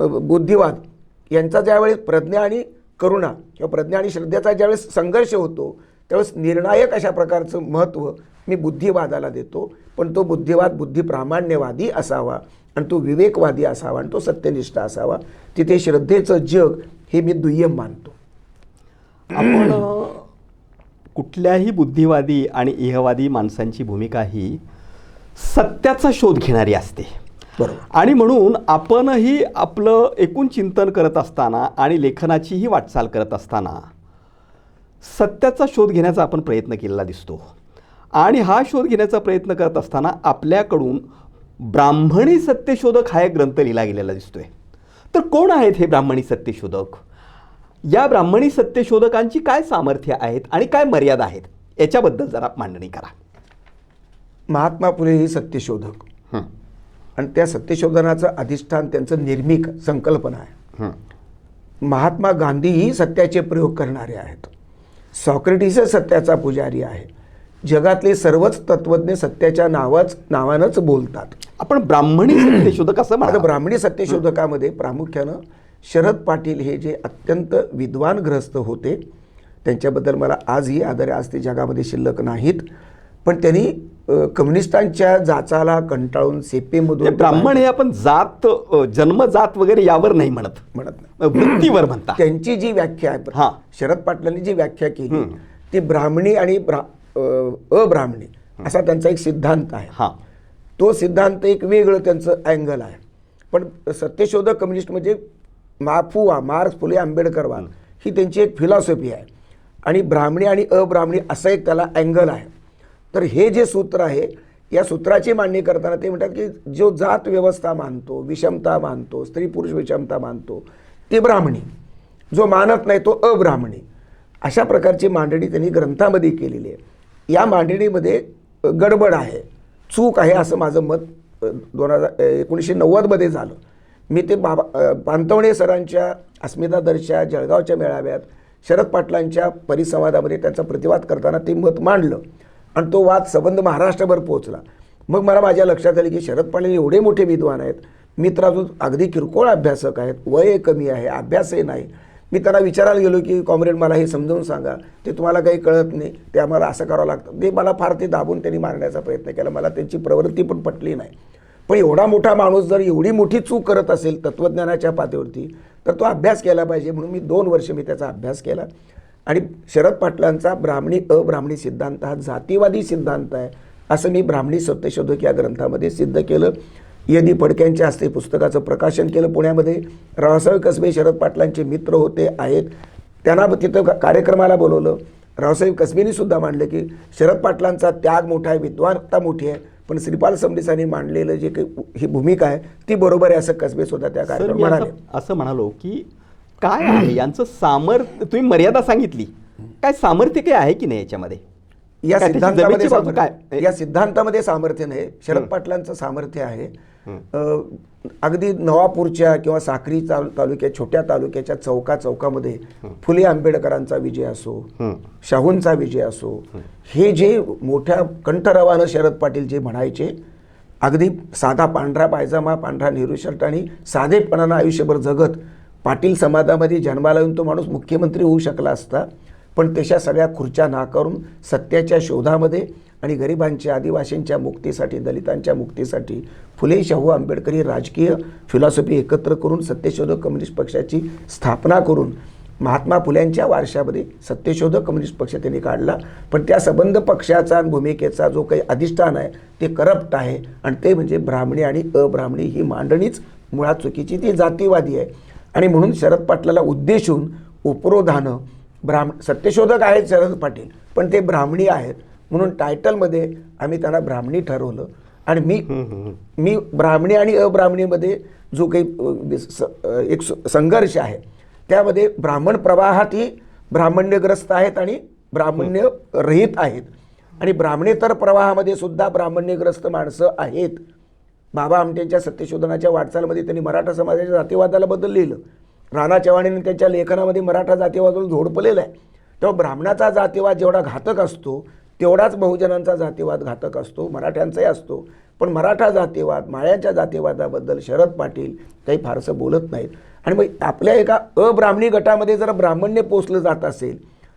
S2: बुद्धिवाद यांचा ज्यावेळेस प्रज्ञा आणि करुणा किंवा प्रज्ञा आणि श्रद्धेचा ज्यावेळेस संघर्ष होतो, त्यावेळेस निर्णायक अशा प्रकारचं महत्त्व मी बुद्धिवादाला देतो. पण तो बुद्धिवाद बुद्धिप्रामाण्यवादी असावा आणि तो विवेकवादी असावा आणि तो सत्यनिष्ठ असावा. तिथे श्रद्धेचं जग हे मी दुय्यम मानतो.
S1: आपण कुठल्याही बुद्धिवादी आणि इहवादी माणसांची भूमिका ही सत्याचा शोध घेणारी असते.
S2: बरोबर.
S1: आणि म्हणून आपणही आपलं एकूण चिंतन करत असताना आणि लेखनाचीही वाटचाल करत असताना सत्याचा शोध घेण्याचा आपण प्रयत्न केलेला दिसतो. आणि हा शोध घेण्याचा प्रयत्न करत असताना आपल्याकडून ब्राह्मणी सत्यशोधक हा एक ग्रंथ लिहिला गेलेला दिसतोय. तर कोण आहेत हे ब्राह्मणी सत्यशोधक? या ब्राह्मणी सत्यशोधकांची काय सामर्थ्य आहेत आणि काय मर्यादा आहेत याच्याबद्दल जरा मांडणी करा.
S2: महात्मा फुले ही सत्यशोधक आणि त्या सत्यशोधनाचं अधिष्ठान त्यांचं निर्मिक संकल्पना आहे. महात्मा गांधी ही सत्याचे प्रयोग करणारे आहेत. सॉक्रेटिस सत्याचा पुजारी आहे. जगातले सर्वच तत्वज्ञ सत्याच्या नावानंच बोलतात.
S1: आपण ब्राह्मणी सत्यशोधक असं म्हणतो.
S2: ब्राह्मणी सत्यशोधकामध्ये प्रामुख्यानं शरद पाटील हे जे अत्यंत विद्वान ग्रस्त होते, त्यांच्याबद्दल मला आजही आदर आहे. आज ते जगामध्ये शिल्लक नाहीत, पण त्यांनी कम्युनिस्टांच्या जाचाला कंटाळून सेपेमधून,
S1: ब्राह्मण हे आपण जात, जन्मजात वगैरे यावर नाही म्हणत वृत्तीवर म्हणतात.
S2: त्यांची जी व्याख्या आहे, शरद पाटलांनी जी व्याख्या केली ती ब्राह्मणी आणि अब्राह्मणी असा त्यांचा एक सिद्धांत आहे. तो सिद्धांत एक वेगळं त्यांचं अँगल आहे. पण सत्यशोधक कम्युनिस्ट म्हणजे मार्क्स, फुले, आंबेडकरवाद ही त्यांची एक फिलॉसॉफी आहे आणि ब्राह्मणी आणि अब्राह्मणी असा एक त्याला अँगल आहे. तर हे जे सूत्र आहे, या सूत्राची मांडणी करताना ते म्हणतात की जो जात व्यवस्था मानतो, विषमता मानतो, स्त्री पुरुष विषमता मानतो ते ब्राह्मणी, जो मानत नाही तो अब्राह्मणी. अशा प्रकारची मांडणी त्यांनी ग्रंथामध्ये केलेली आहे. या मांडणीमध्ये गडबड आहे, चूक आहे असं माझं मत 1990मध्ये झालं. मी ते पानतवणे सरांच्या अस्मितादर्शच्या जळगावच्या मेळाव्यात शरद पाटलांच्या परिसंवादामध्ये त्यांचा प्रतिवाद करताना ते मत मांडलं आणि तो वाद संबंध महाराष्ट्रभर पोहोचला. मग मला माझ्या लक्षात आले की शरद पाटील एवढे मोठे विद्वान आहेत, मित्र अजून अगदी किरकोळ अभ्यासक आहेत, वय कमी आहे, अभ्यासही नाही. मी त्यांना विचारायला गेलो की कॉम्रेड मला हे समजावून सांगा, ते तुम्हाला काही कळत नाही, ते आम्हाला असं करावं लागतं. ते मला फार ते दाबून त्यांनी मारण्याचा प्रयत्न केला. मला त्यांची प्रवृत्ती पण पटली नाही. पण एवढा मोठा माणूस जर एवढी मोठी चूक करत असेल तत्त्वज्ञानाच्या पातळीवरती तर तो अभ्यास केला पाहिजे. म्हणून मी 2 वर्ष मी त्याचा अभ्यास केला आणि शरद पाटलांचा ब्राह्मणी अब्राह्मणी सिद्धांत हा जातीवादी सिद्धांत आहे असं मी ब्राह्मणी सत्यशोधक या ग्रंथामध्ये सिद्ध केलं. यदी फडक्यांच्या हस्ते पुस्तकाचं प्रकाशन केलं पुण्यामध्ये. रावसाहेब कसबे शरद पाटलांचे मित्र होते आहेत, त्यांना तिथं कार्यक्रमाला बोलवलं. रावसाहेब कसबेंनी सुद्धा मांडलं की शरद पाटलांचा त्याग मोठा आहे, विद्वानता मोठी आहे, पण श्रीपाल समदेसांनी मांडलेलं जे काही ही भूमिका आहे ती बरोबर आहे असं कसबे सुद्धा त्या कार्यक्रमात म्हणाले.
S1: असं म्हणालो की काय आहे यांचं सामर्थ्य, तुम्ही मर्यादा सांगितली, काय सामर्थ्य काय आहे की नाही याच्यामध्ये?
S2: या
S1: काय त्याची
S2: सिद्धांतामध्ये
S1: जमेची बाजू
S2: सामर्थ्य, या सिद्धांतामध्ये सामर्थ्य नाही. शरद पाटलांचं सामर्थ्य आहे अगदी नवापूरच्या किंवा साक्री तालुक्यात, छोट्या तालुक्याच्या चौकामध्ये फुले आंबेडकरांचा विजय असो, शाहूंचा विजय असो, हे जे मोठ्या कंठरवानं शरद पाटील जे म्हणायचे, अगदी साधा पांढरा पायजामा, पांढरा नेहरू शर्ट आणि साधेपणानं आयुष्यभर जगत पाटील समाजामध्ये जन्माला येऊन तो माणूस मुख्यमंत्री होऊ शकला असता. पण तशा सगळ्या खुर्च्या नाकारून सत्याच्या शोधामध्ये आणि गरिबांच्या, आदिवासींच्या मुक्तीसाठी, दलितांच्या मुक्तीसाठी फुले शाहू आंबेडकरी राजकीय फिलॉसॉफी एकत्र करून सत्यशोधक कम्युनिस्ट पक्षाची स्थापना करून महात्मा फुल्यांच्या वारशामध्ये सत्यशोधक कम्युनिस्ट पक्ष त्यांनी काढला. पण त्या संबंध पक्षाचा आणि भूमिकेचा जो काही अधिष्ठान आहे ते करप्ट आहे आणि ते म्हणजे ब्राह्मणी आणि अब्राह्मणी ही मांडणीच मुळात चुकीची, ती जातीवादी आहे. आणि म्हणून शरद पाटलाला उद्देशून उपरोधानं सत्यशोधक आहेत शरद पाटील, पण ते ब्राह्मणी आहेत म्हणून टायटलमध्ये आम्ही त्यांना ब्राह्मणी ठरवलं. आणि मी ब्राह्मणी आणि अब्राह्मणीमध्ये जो काही एक संघर्ष आहे त्यामध्ये ब्राह्मण प्रवाहातही ब्राह्मण्यग्रस्त आहेत आणि ब्राह्मण्य रहित आहेत आणि ब्राह्मणेतर प्रवाहामध्ये सुद्धा ब्राह्मण्यग्रस्त माणसं आहेत. बाबा आमटेंच्या सत्यशोधनाच्या वाटचालमध्ये त्यांनी मराठा समाजाच्या जातीवादाला बद्दल लिहिलं. राणा चव्हाणींनी त्यांच्या लेखनामध्ये मराठा जातीवादाला झोडपलेलं आहे. तेव्हा ब्राह्मणाचा जातीवाद जेवढा घातक असतो तेवढाच बहुजनांचा जातीवाद घातक असतो, मराठ्यांचाही असतो. पण मराठा जातीवाद, माळ्यांच्या जातीवादाबद्दल शरद पाटील काही फारसं बोलत नाहीत. आणि मग आपल्या एका अब्राह्मणी गटामध्ये जर ब्राह्मण्य पोचलं जात असेल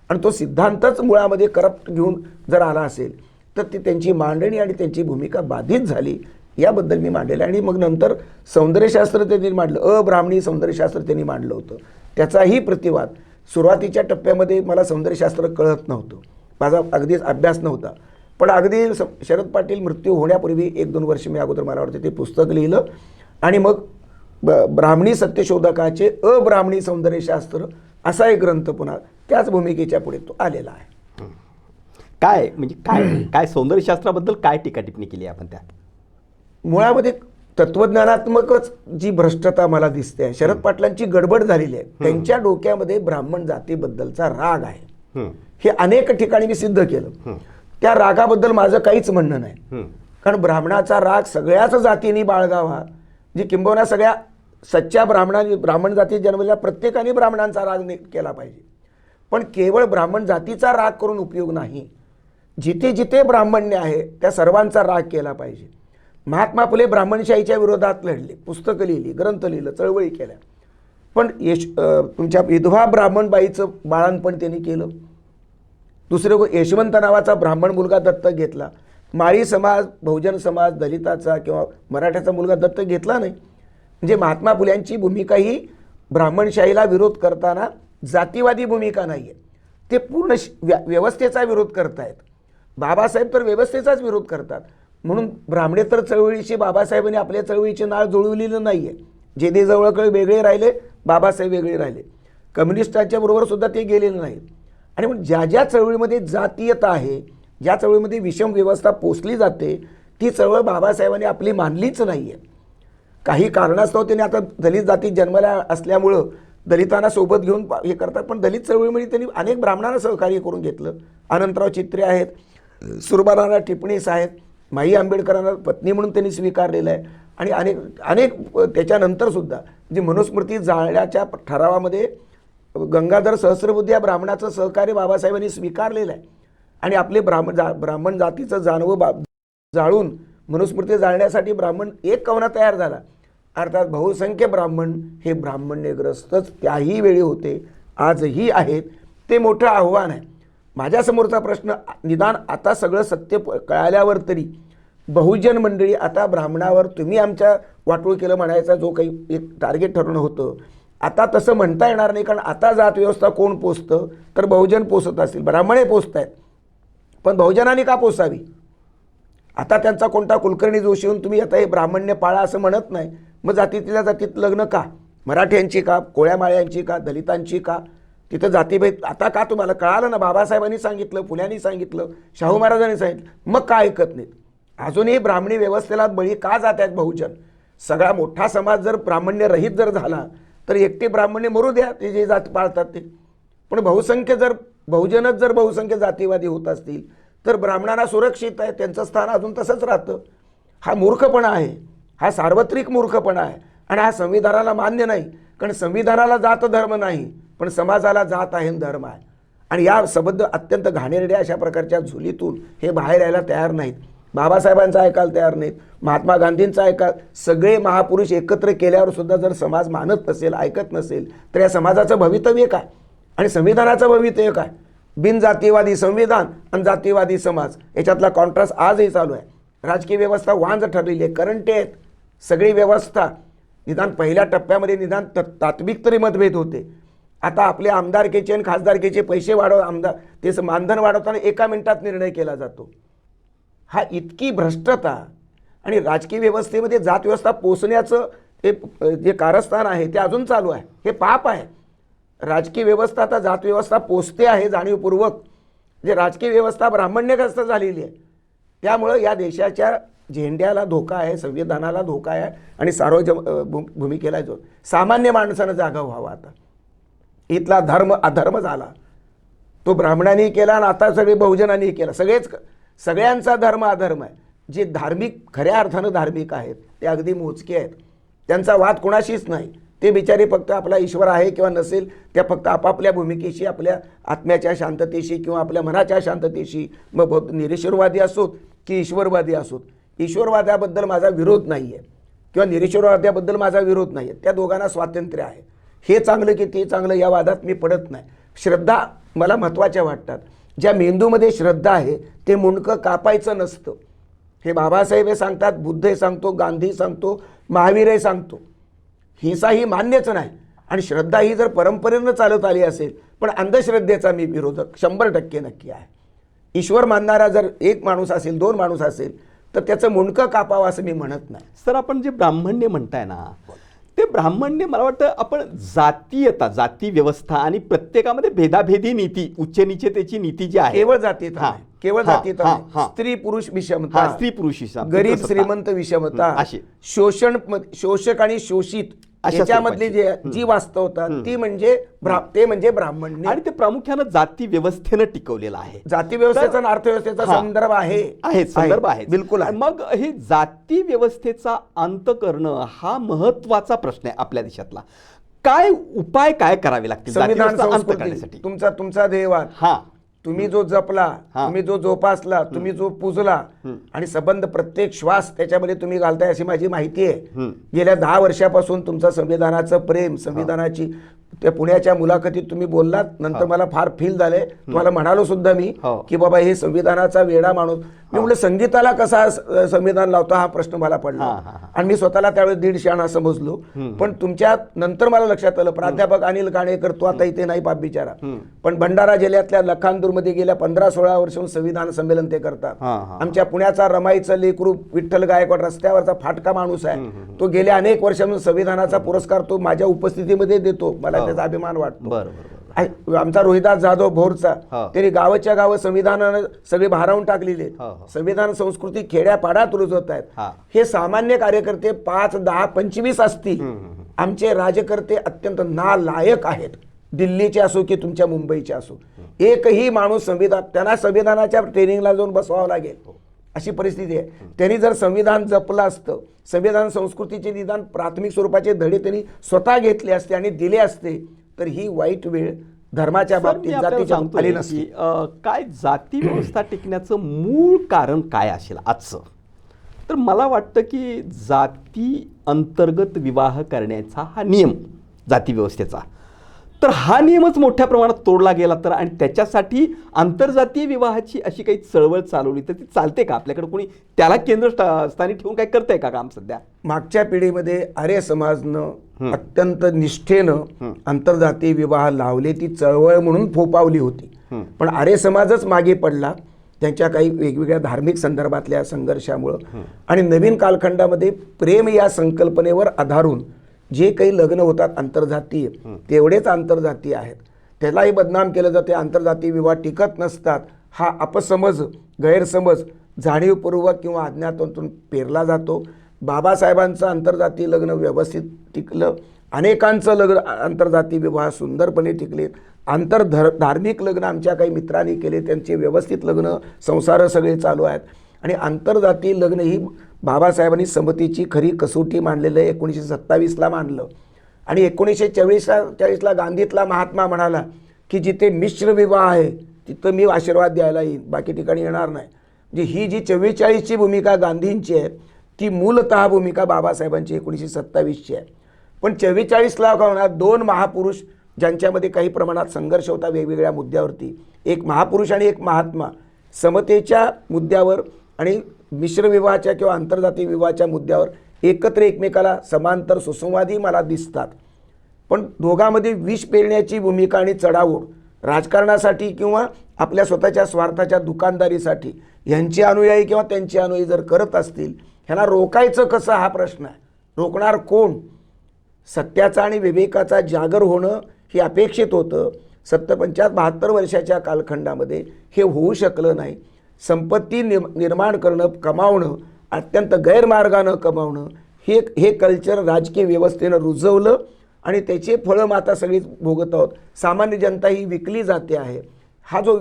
S2: आणि तो सिद्धांतच मुळामध्ये करप्ट घेऊन जर आला असेल तर ती त्यांची मांडणी आणि त्यांची भूमिका बाधित झाली याबद्दल मी मांडलेलं. आणि मग नंतर सौंदर्यशास्त्र त्यांनी मांडलं, अब्राह्मणी सौंदर्यशास्त्र त्यांनी मांडलं होतं. त्याचाही प्रतिवाद सुरुवातीच्या टप्प्यामध्ये मला सौंदर्यशास्त्र कळत नव्हतं, माझा अगदीच अभ्यास नव्हता. पण अगदी शरद पाटील मृत्यू होण्यापूर्वी 1-2 वर्ष मी अगोदर मला वाटतं ते पुस्तक लिहिलं आणि मग ब्राह्मणी सत्यशोधकाचे अब्राह्मणी सौंदर्यशास्त्र असा एक ग्रंथ पुन्हा त्याच भूमिकेच्या पुढे तो आलेला आहे.
S1: काय म्हणजे काय सौंदर्यशास्त्राबद्दल काय टीका टिप्पणी केली आपण त्यात?
S2: मुळामध्ये तत्वज्ञानात्मकच जी भ्रष्टता मला दिसते आहे. शरद पाटलांची गडबड झालेली आहे. त्यांच्या डोक्यामध्ये ब्राह्मण जातीबद्दलचा राग आहे. हे अनेक ठिकाणी मी सिद्ध केलं. त्या रागाबद्दल माझं काहीच म्हणणं नाही, कारण ब्राह्मणाचा राग सगळ्याच जातींनी बाळगावा, जी किंबहुना सगळ्या सच्च्या ब्राह्मण जातीत जन्मलेल्या प्रत्येकाने ब्राह्मणांचा राग केला पाहिजे. पण केवळ ब्राह्मण जातीचा राग करून उपयोग नाही. जिथे जिथे ब्राह्मण्य आहे त्या सर्वांचा राग केला पाहिजे. महात्मा फुले ब्राह्मणशाहीच्या विरोधात लढले, पुस्तकं लिहिली, ग्रंथ लिहिलं, चळवळी केल्या. पण तुमच्या विधवा ब्राह्मणबाईचं बाळणपण त्यांनी केलं. दुसरे यशवंत नावाचा ब्राह्मण मुलगा दत्तक घेतला. माळी समाज, बहुजन समाज, दलिताचा किंवा मराठ्याचा मुलगा दत्तक घेतला नाही. म्हणजे महात्मा फुल्यांची भूमिका ही ब्राह्मणशाहीला विरोध करताना जातीवादी भूमिका नाही आहे, ते पूर्ण व्यवस्थेचा विरोध करतायत. बाबासाहेब तर व्यवस्थेचाच विरोध करतात. म्हणून ब्राह्मणेतर चळवळीशी बाबासाहेबांनी आपल्या चळवळीचे नाळ जुळवलेलं नाही आहे. जे दे जवळकडे वेगळे राहिले, बाबासाहेब वेगळे राहिले. कम्युनिस्टांच्या बरोबर सुद्धा ते गेलेले नाहीत. आणि मग ज्या ज्या चळवळीमध्ये जातीयता आहे, ज्या चळवळीमध्ये विषम व्यवस्था पोचली जाते, ती चळवळ बाबासाहेबांनी आपली मानलीच नाही आहे. काही कारणास्तव त्यांनी आता दलित जातीत जन्माला असल्यामुळं दलितांना सोबत घेऊन हे करतात. पण दलित चळवळीमध्ये त्यांनी अनेक ब्राह्मणांना सहकार्य करून घेतलं. अनंतराव चित्रे आहेत, सुरबाराणा टिपणीस आहेत, माई आंबेडकरांना पत्नी म्हणून त्यांनी स्वीकारलेलं आहे आणि अनेक अनेक त्याच्यानंतर सुद्धा म्हणजे मनुस्मृती जाळण्याच्या ठरावामध्ये गंगाधर सहस्रबुद्धे या ब्राह्मणाचं सहकार्य बाबासाहेबांनी स्वीकारलेलं आहे आणि आपले ब्राह्मण जातीचं जानवं जाळून मनुस्मृती जाळण्यासाठी ब्राह्मण एक कवना तयार झाला. अर्थात बहुसंख्य ब्राह्मण हे ब्राह्मण्यग्रस्तच त्याही वेळी होते, आजही आहेत. ते मोठं आव्हान आहे. माझ्यासमोरचा प्रश्न, निदान आता सगळं सत्य कळाल्यावर तरी बहुजन मंडळी आता ब्राह्मणावर तुम्ही आमच्या वाटोळ केलं म्हणायचा जो काही एक टार्गेट ठरवणं होतं, आता तसं म्हणता येणार नाही. कारण आता जात व्यवस्था कोण पोचतं तर बहुजन पोचत असतील, ब्राह्मणे पोचत आहेत, पण बहुजनांनी का पोचावी? आता त्यांचा कोणता कुलकर्णी जोशी येऊन तुम्ही आता हे ब्राह्मण्य पाळा असं म्हणत नाही. मग जातीतल्या जातीत लग्न का? मराठ्यांची का? कोळ्या माळ्यांची का? दलितांची का? तिथं जातीभेद आता का? तुम्हाला कळालं ना, बाबासाहेबांनी सांगितलं, फुल्यांनी सांगितलं, शाहू महाराजांनी सांगितलं, मग का ऐकत नाहीत? अजूनही ब्राह्मणी व्यवस्थेला बळी का जात आहेत बहुजन? सगळा मोठा समाज जर ब्राह्मण्य रहित जर झाला तर एकटे ब्राह्मण्य मरू द्या, ते जे जात पाळतात ते. पण बहुसंख्य जर बहुजनच जर बहुसंख्य जातीवादी होत असतील तर ब्राह्मणांना सुरक्षित आहे, त्यांचं स्थान अजून तसंच राहतं. हा मूर्खपणा आहे, हा सार्वत्रिक मूर्खपणा आहे आणि हा संविधानाला मान्य नाही. कारण संविधानाला जात धर्म नाही, पण समाजाला जात आहे धर्म आहे. आणि या सबद्ध अत्यंत घाणेरड्या अशा प्रकारच्या झुलीतून हे बाहेर यायला तयार नाहीत. बाबासाहेबांचं ऐकायला तयार नाहीत, महात्मा गांधींचं सगळे महापुरुष एकत्र केल्यावर सुद्धा जर समाज मानत नसेल, ऐकत नसेल, तर या समाजाचं भवितव्य काय आणि संविधानाचं भवितव्य काय? बिनजातीवादी संविधान आणि जातीवादी समाज याच्यातला कॉन्ट्रास्ट आजही चालू आहे. राजकीय व्यवस्था वांज ठरलेली आहे, करंट आहेत सगळी व्यवस्था. निदान पहिल्या टप्प्यामध्ये निदान तात्विक तरी मतभेद होते. आता आपले आमदारकीचे आणि खासदारकीचे पैसे ते मानधन वाढवताना एका मिनिटात निर्णय केला जातो. हा इतकी भ्रष्टता आणि राजकीय व्यवस्थेमध्ये जात व्यवस्था पोचण्याचं जे कारस्थान आहे ते अजून चालू आहे. हे पाप आहे. राजकीय व्यवस्था आता जात व्यवस्था पोचते आहे जाणीवपूर्वक. जे राजकीय व्यवस्था ब्राह्मण्यग्रस्त झालेली आहे. त्यामुळं या देशाच्या झेंड्याला धोका आहे, संविधानाला धोका आहे आणि भूमिकेला जो सामान्य माणसानं जागा व्हावा. आता इथला धर्म अधर्म झाला, तो ब्राह्मणांनी केला आणि आता सगळे बहुजनांनी केला. सगळ्यांचा धर्म अधर्म आहे. जे धार्मिक खऱ्या अर्थानं धार्मिक आहेत ते अगदी मोजके आहेत, त्यांचा वाद कोणाशीच नाही. ते बिचारे फक्त आपला ईश्वर आहे किंवा नसेल त्या फक्त आपापल्या भूमिकेशी, आपल्या आत्म्याच्या शांततेशी किंवा आपल्या मनाच्या शांततेशी, मग निरीश्वरवादी असोत की ईश्वरवादी असोत. ईश्वरवादाबद्दल माझा विरोध नाही आहे किंवा निरीश्वरवाद्याबद्दल माझा विरोध नाही आहे. त्या दोघांना स्वातंत्र्य आहे. हे चांगलं की ते चांगलं या वादात मी पडत नाही. श्रद्धा मला महत्त्वाच्या वाटतात. ज्या मेंदूमध्ये श्रद्धा आहे ते मुंडकं कापायचं नसतं. हे बाबासाहेब हे सांगतात, बुद्ध हे सांगतो, गांधी सांगतो, महावीरही सांगतो. हिंसा ही मान्यच नाही आणि श्रद्धा ही जर परंपरेनं चालत आली असेल, पण अंधश्रद्धेचा मी विरोधक 100% नक्की आहे. ईश्वर मानणारा जर एक माणूस असेल, 2 माणूस असेल तर त्याचं मुंडकं कापावं असं मी म्हणत नाही.
S1: सर, आपण जे ब्राह्मण्य म्हणताय ना, ते ब्राह्मण्य मला वाटतं आपण जातीयता, जाती व्यवस्था आणि प्रत्येकामध्ये भेदाभेदी नीती, उच्च नीचतेची नीती जी आहे,
S2: केवळ जातीयता, केवळ जातीयता, स्त्री पुरुष विषमता,
S1: स्त्री पुरुष विषमता,
S2: गरीब श्रीमंत विषमता, शोषक आणि शोषित याच्यामधली जी वास्तवता ती म्हणजे ते म्हणजे ब्राह्मण्य.
S1: आणि ते प्रामुख्यानं जाती व्यवस्थेनं टिकवलेलं आहे.
S2: जाती व्यवस्थेचा आणि अर्थव्यवस्थेचा संदर्भ आहे,
S1: संदर्भ आहे,
S2: बिलकुल.
S1: मग हे जाती व्यवस्थेचा अंत करणं हा महत्वाचा प्रश्न आहे आपल्या देशातला. काय उपाय काय करावे लागतील
S2: संविधान
S1: अंत करण्यासाठी?
S2: तुमचा ध्येयवाद, तुम्ही जो जपला, तुम्ही जो जोपासला, तुम्ही जो पुजला आणि संबंध प्रत्येक श्वास त्याच्यामध्ये तुम्ही घालताय अशी माझी माहिती आहे. गेल्या 10 वर्षापासून तुमचं संविधानाचं प्रेम, संविधानाची त्या पुण्याच्या मुलाखतीत तुम्ही बोललात, नंतर मला फार फील झालंय. तुम्हाला म्हणालो सुद्धा मी की बाबा हे संविधानाचा वेडा माणूस. मी म्हटलं संगीताला कसा संविधान लावतो हा प्रश्न मला पडला आणि मी स्वतःला त्यावेळेस 150 आणा समजलो. पण तुमच्या नंतर मला लक्षात आलं प्राध्यापक अनिल काणेकर, तो आता इथे नाही बाप बिचारा, पण भंडारा जिल्ह्यातल्या लखानदूरमध्ये गेल्या 15-16 वर्षांपासून संविधान संमेलन ते करतात. आमच्या पुण्याचा रमाईचं लेकरू विठ्ठल गायकवाड रस्त्यावरचा फाटका माणूस आहे, तो गेल्या अनेक वर्षांपासून संविधानाचा पुरस्कार तो माझ्या उपस्थितीमध्ये देतो. मला त्याचा अभिमान वाटतो. आमचा रोहिदास जाधव भोरचा, त्यांनी गावाच्या गाव संविधानानं सगळी भारावून टाकलेली आहेत. संविधान संस्कृती खेड्यापाड्यात रुजवत आहेत. हे सामान्य कार्यकर्ते 5, 10, 25 असतील. आमचे राजकर्ते अत्यंत नालायक आहेत, दिल्लीचे असो की तुमच्या मुंबईचे असो. एकही माणूस त्यांना संविधानाच्या ट्रेनिंगला जाऊन बसवावं लागेल. अशी परिस्थिती आहे. त्यांनी जर संविधान जपलं असतं, संविधान संस्कृतीचे निदान प्राथमिक स्वरूपाचे धडे त्यांनी स्वतः घेतले असते आणि दिले असते, तर ही वाईट वेळ धर्माच्या
S1: सर, मी
S2: बाबतीत
S1: आपल्याला
S2: जातीच्या
S1: सांगतोय
S2: आली
S1: की,
S2: नसती.
S1: काय जाती व्यवस्था टिकण्याचं मूळ कारण काय असेल आजचं? तर मला वाटतं की जाती अंतर्गत विवाह करण्याचा हा नियम जाती व्यवस्थेचा, तर हा नियमच मोठ्या प्रमाणात तोडला गेला तर, आणि त्याच्यासाठी आंतरजातीय विवाहाची अशी काही चळवळ चालवली तर ती चालते का? आपल्याकडे कोणी त्याला केंद्रस्थानी ठेवून काय करतंय का काम सध्या?
S2: मागच्या पिढीमध्ये आर्य समाजनं अत्यंत निष्ठेनं आंतरजातीय विवाह लावले, ती चळवळ म्हणून फोपावली होती. पण आर्य समाजच मागे पडला त्यांच्या काही वेगवेगळ्या धार्मिक संदर्भातल्या संघर्षामुळं. आणि नवीन कालखंडामध्ये प्रेम या संकल्पनेवर आधारून जे काही लग्न होतात आंतरजातीय, तेवढेच आंतरजातीय आहेत. त्यालाही बदनाम केलं जाते. आंतरजातीय विवाह टिकत नसतात हा अपसमज, गैरसमज जाणीवपूर्वक किंवा अज्ञातातून पेरला जातो. बाबासाहेबांचं आंतरजातीय लग्न व्यवस्थित टिकलं, अनेकांचं लग्न आंतरजातीय विवाह सुंदरपणे टिकले. धार्मिक लग्न आमच्या काही मित्रांनी केले, त्यांचे व्यवस्थित लग्न संसार सगळे चालू आहेत. आणि आंतरजातीय लग्न ही बाबासाहेबांनी खरी कसोटी मांडलेलं आहे. 1927ला मांडलं आणि 1944ला गांधीतला महात्मा म्हणाला की जिथे मिश्र विवाह आहे तिथं मी आशीर्वाद द्यायला येईल, बाकी ठिकाणी येणार नाही. म्हणजे ही जी 44ची भूमिका गांधींची आहे ती मूलतः भूमिका बाबासाहेबांची 1927ची आहे. पण 44ला का होणार, दोन महापुरुष ज्यांच्यामध्ये काही प्रमाणात संघर्ष होता वेगवेगळ्या मुद्द्यावरती, एक महापुरुष आणि एक महात्मा, समतेच्या मुद्द्यावर आणि मिश्रविवाहाच्या किंवा आंतरजातीय विवाहाच्या मुद्द्यावर एकत्र एकमेकाला समांतर सुसंवादी मला दिसतात. पण दोघांमध्ये विष पेरण्याची भूमिका आणि चढाओढ राजकारणासाठी किंवा आपल्या स्वतःच्या स्वार्थाच्या दुकानदारीसाठी यांचे अनुयायी किंवा त्यांचे अनुयायी जर करत असतील, ह्याला रोकायचं कसं हा प्रश्न आहे. रोखणार कोण? सत्याचा आणि विवेकाचा जागर होणं हे अपेक्षित होतं. 72 वर्षाच्या कालखंडामध्ये हे होऊ शकलं नाही. संपत्ती निर्माण करणं, कमावणं, अत्यंत गैरमार्गानं कमावणं हे कल्चर राजकीय व्यवस्थेनं रुजवलं आणि त्याचे फळं आता सगळीच भोगत आहोत. सामान्य जनता ही विकली जाते आहे. हा जो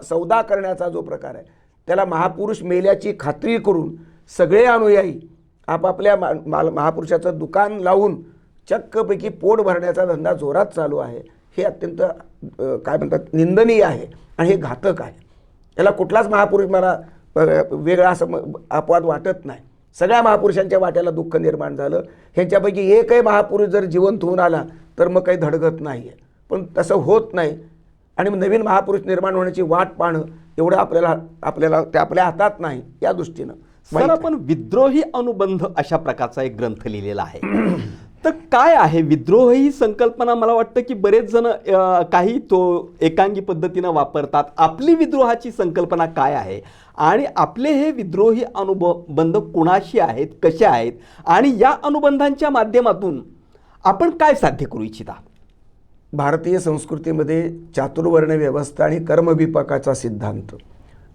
S2: सौदा करण्याचा जो प्रकार आहे त्याला महापुरुष मेल्याची खात्री करून सगळे अनुयायी आपापल्या महापुरुषाचं दुकान लावून चक्कपैकी पोट भरण्याचा धंदा जोरात चालू आहे. हे अत्यंत काय म्हणतात निंदनीय आहे आणि हे घातक आहे. याला कुठलाच महापुरुष मला वेगळा असं अपवाद वाटत नाही. सगळ्या महापुरुषांच्या वाट्याला दुःख निर्माण झालं. ह्यांच्यापैकी एकही महापुरुष जर जिवंत होऊन आला तर मग काही धडगत नाही आहे. पण तसं होत नाही आणि नवीन महापुरुष निर्माण होण्याची वाट पाहणं एवढं आपल्याला ते आपल्या हातात नाही. या दृष्टीनं
S1: सर, आपण विद्रोही अनुबंध अशा प्रकारचा एक ग्रंथ लिहिलेला आहे. तर काय आहे विद्रोह ही संकल्पना? मला वाटतं की बरेच जण काही तो एकांगी पद्धतीनं वापरतात. आपली विद्रोहाची संकल्पना काय आहे आणि आपले हे विद्रोही अनुबंध कुणाशी आहेत, कसे आहेत आणि या अनुबंधांच्या माध्यमातून आपण काय साध्य करू इच्छिता?
S2: भारतीय संस्कृतीमध्ये चातुर्वर्ण व्यवस्था आणि कर्मविपाकाचा सिद्धांत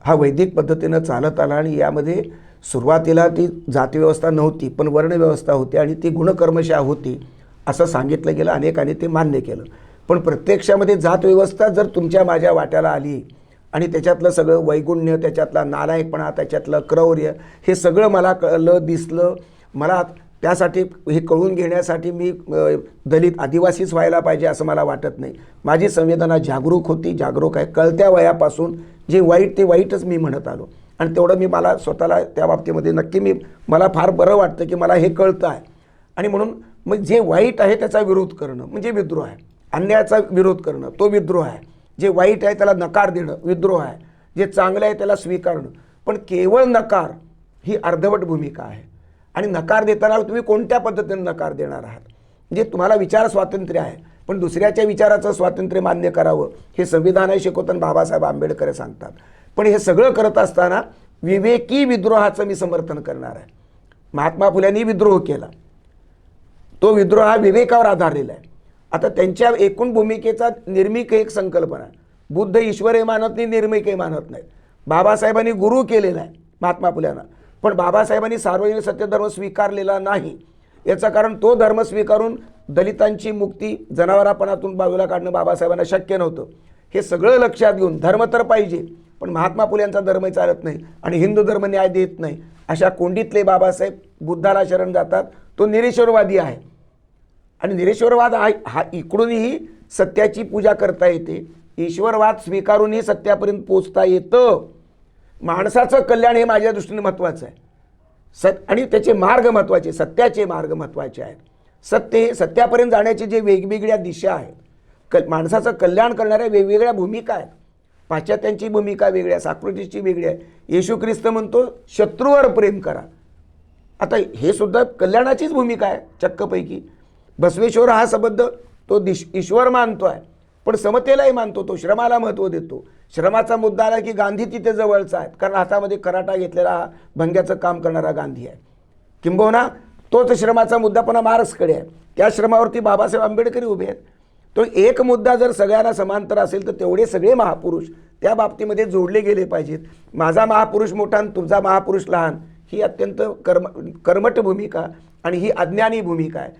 S2: हा वैदिक पद्धतीनं चालत आला आणि यामध्ये सुरुवातीला ती जातीव्यवस्था नव्हती पण वर्णव्यवस्था होती आणि ती गुणकर्मशा होती असं सांगितलं गेलं. अनेकांनी ते मान्य केलं. पण प्रत्यक्षामध्ये जातव्यवस्था जर तुमच्या माझ्या वाट्याला आली आणि त्याच्यातलं सगळं वैगुण्य, त्याच्यातला नालायकपणा, त्याच्यातलं क्रौर्य हे सगळं मला कळलं, दिसलं. मला त्यासाठी हे कळून घेण्यासाठी मी दलित आदिवासीच व्हायला पाहिजे असं मला वाटत नाही. माझी संवेदना जागरूक आहे. कळत्या वयापासून जे वाईट ते वाईटच मी म्हणत आलो आणि तेवढं मला स्वतःला त्या बाबतीमध्ये नक्की मला फार बरं वाटतं की मला हे कळतं आहे. आणि म्हणून मग जे वाईट आहे त्याचा विरोध करणं म्हणजे विद्रोह आहे. अन्यायाचा विरोध करणं तो विद्रोह आहे. जे वाईट आहे त्याला नकार देणं विद्रोह आहे. जे चांगलं आहे त्याला स्वीकारणं. पण केवळ नकार ही अर्धवट भूमिका आहे. आणि नकार देताना तुम्ही कोणत्या पद्धतीने नकार देणार आहात? म्हणजे तुम्हाला विचार स्वातंत्र्य आहे पण दुसऱ्याच्या विचाराचं स्वातंत्र्य मान्य करावं हे संविधानही शिकवताना बाबासाहेब आंबेडकर सांगतात. पण हे सगळं करत असताना विवेकी विद्रोहाचं मी समर्थन करणार आहे. महात्मा फुल्यांनी विद्रोह केला. तो विद्रोह हा विवेकावर आधारलेला आहे. आता त्यांच्या एकूण भूमिकेचा निर्मिक एक संकल्पना आहे. बुद्ध ईश्वरही मानत नाही, निर्मिकही मानत नाहीत. बाबासाहेबांनी गुरु केलेला आहे महात्मा फुल्यांना. पण बाबासाहेबांनी सार्वजनिक सत्यधर्म स्वीकारलेला नाही. याचं कारण तो धर्म स्वीकारून दलितांची मुक्ती जनावरापणातून बाजूला काढणं बाबासाहेबांना शक्य नव्हतं. हे सगळं लक्षात घेऊन धर्म तर पाहिजे पण महात्मा फुले यांचा धर्म चालत नाही आणि हिंदू धर्म न्याय देत नाही, अशा कोंडीतले बाबासाहेब बुद्धाला शरण जातात. तो निरीश्वरवादी आहे आणि निरीश्वरवाद हा इकडूनही सत्याची पूजा करता येते, ईश्वरवाद स्वीकारूनही सत्यापर्यंत पोचता येतं. माणसाचं कल्याण हे माझ्या दृष्टीने महत्त्वाचं आहे. आणि त्याचे मार्ग महत्त्वाचे, सत्याचे मार्ग महत्त्वाचे आहेत. सत्यापर्यंत जाण्याचे जे वेगवेगळ्या दिशा आहेत, माणसाचं कल्याण करणाऱ्या वेगवेगळ्या भूमिका आहेत. पाश्चात्यांची भूमिका वेगळी आहे, सॉक्रेटिसची वेगळी आहे. येशू ख्रिस्त म्हणतो शत्रूवर प्रेम करा. आता हे सुद्धा कल्याणाचीच भूमिका आहे चक्कपैकी. बसवेश्वर हा संबंध तो ईश्वर मानतो आहे, पण समतेलाही मानतो. तो श्रमाला महत्त्व देतो. श्रमाचा मुद्दा आला की गांधी तिथे जवळचा आहे, कारण हातामध्ये कराटा घेतलेला हा भंग्याचं काम करणारा गांधी आहे. किंबहुना तोच श्रमाचा मुद्दा पुन्हा मार्क्सकडे आहे. त्या श्रमावरती बाबासाहेब आंबेडकर उभे आहेत. तो एक मुद्दा जर सगळ्यांना समांतर असेल तर तेवढे सगळे महापुरुष त्या बाबतीमध्ये जोडले गेले पाहिजेत. माझा महापुरुष मोठा आणि तुझा महापुरुष लहान ही अत्यंत कर्मठ भूमिका आणि ही अज्ञानी भूमिका आहे.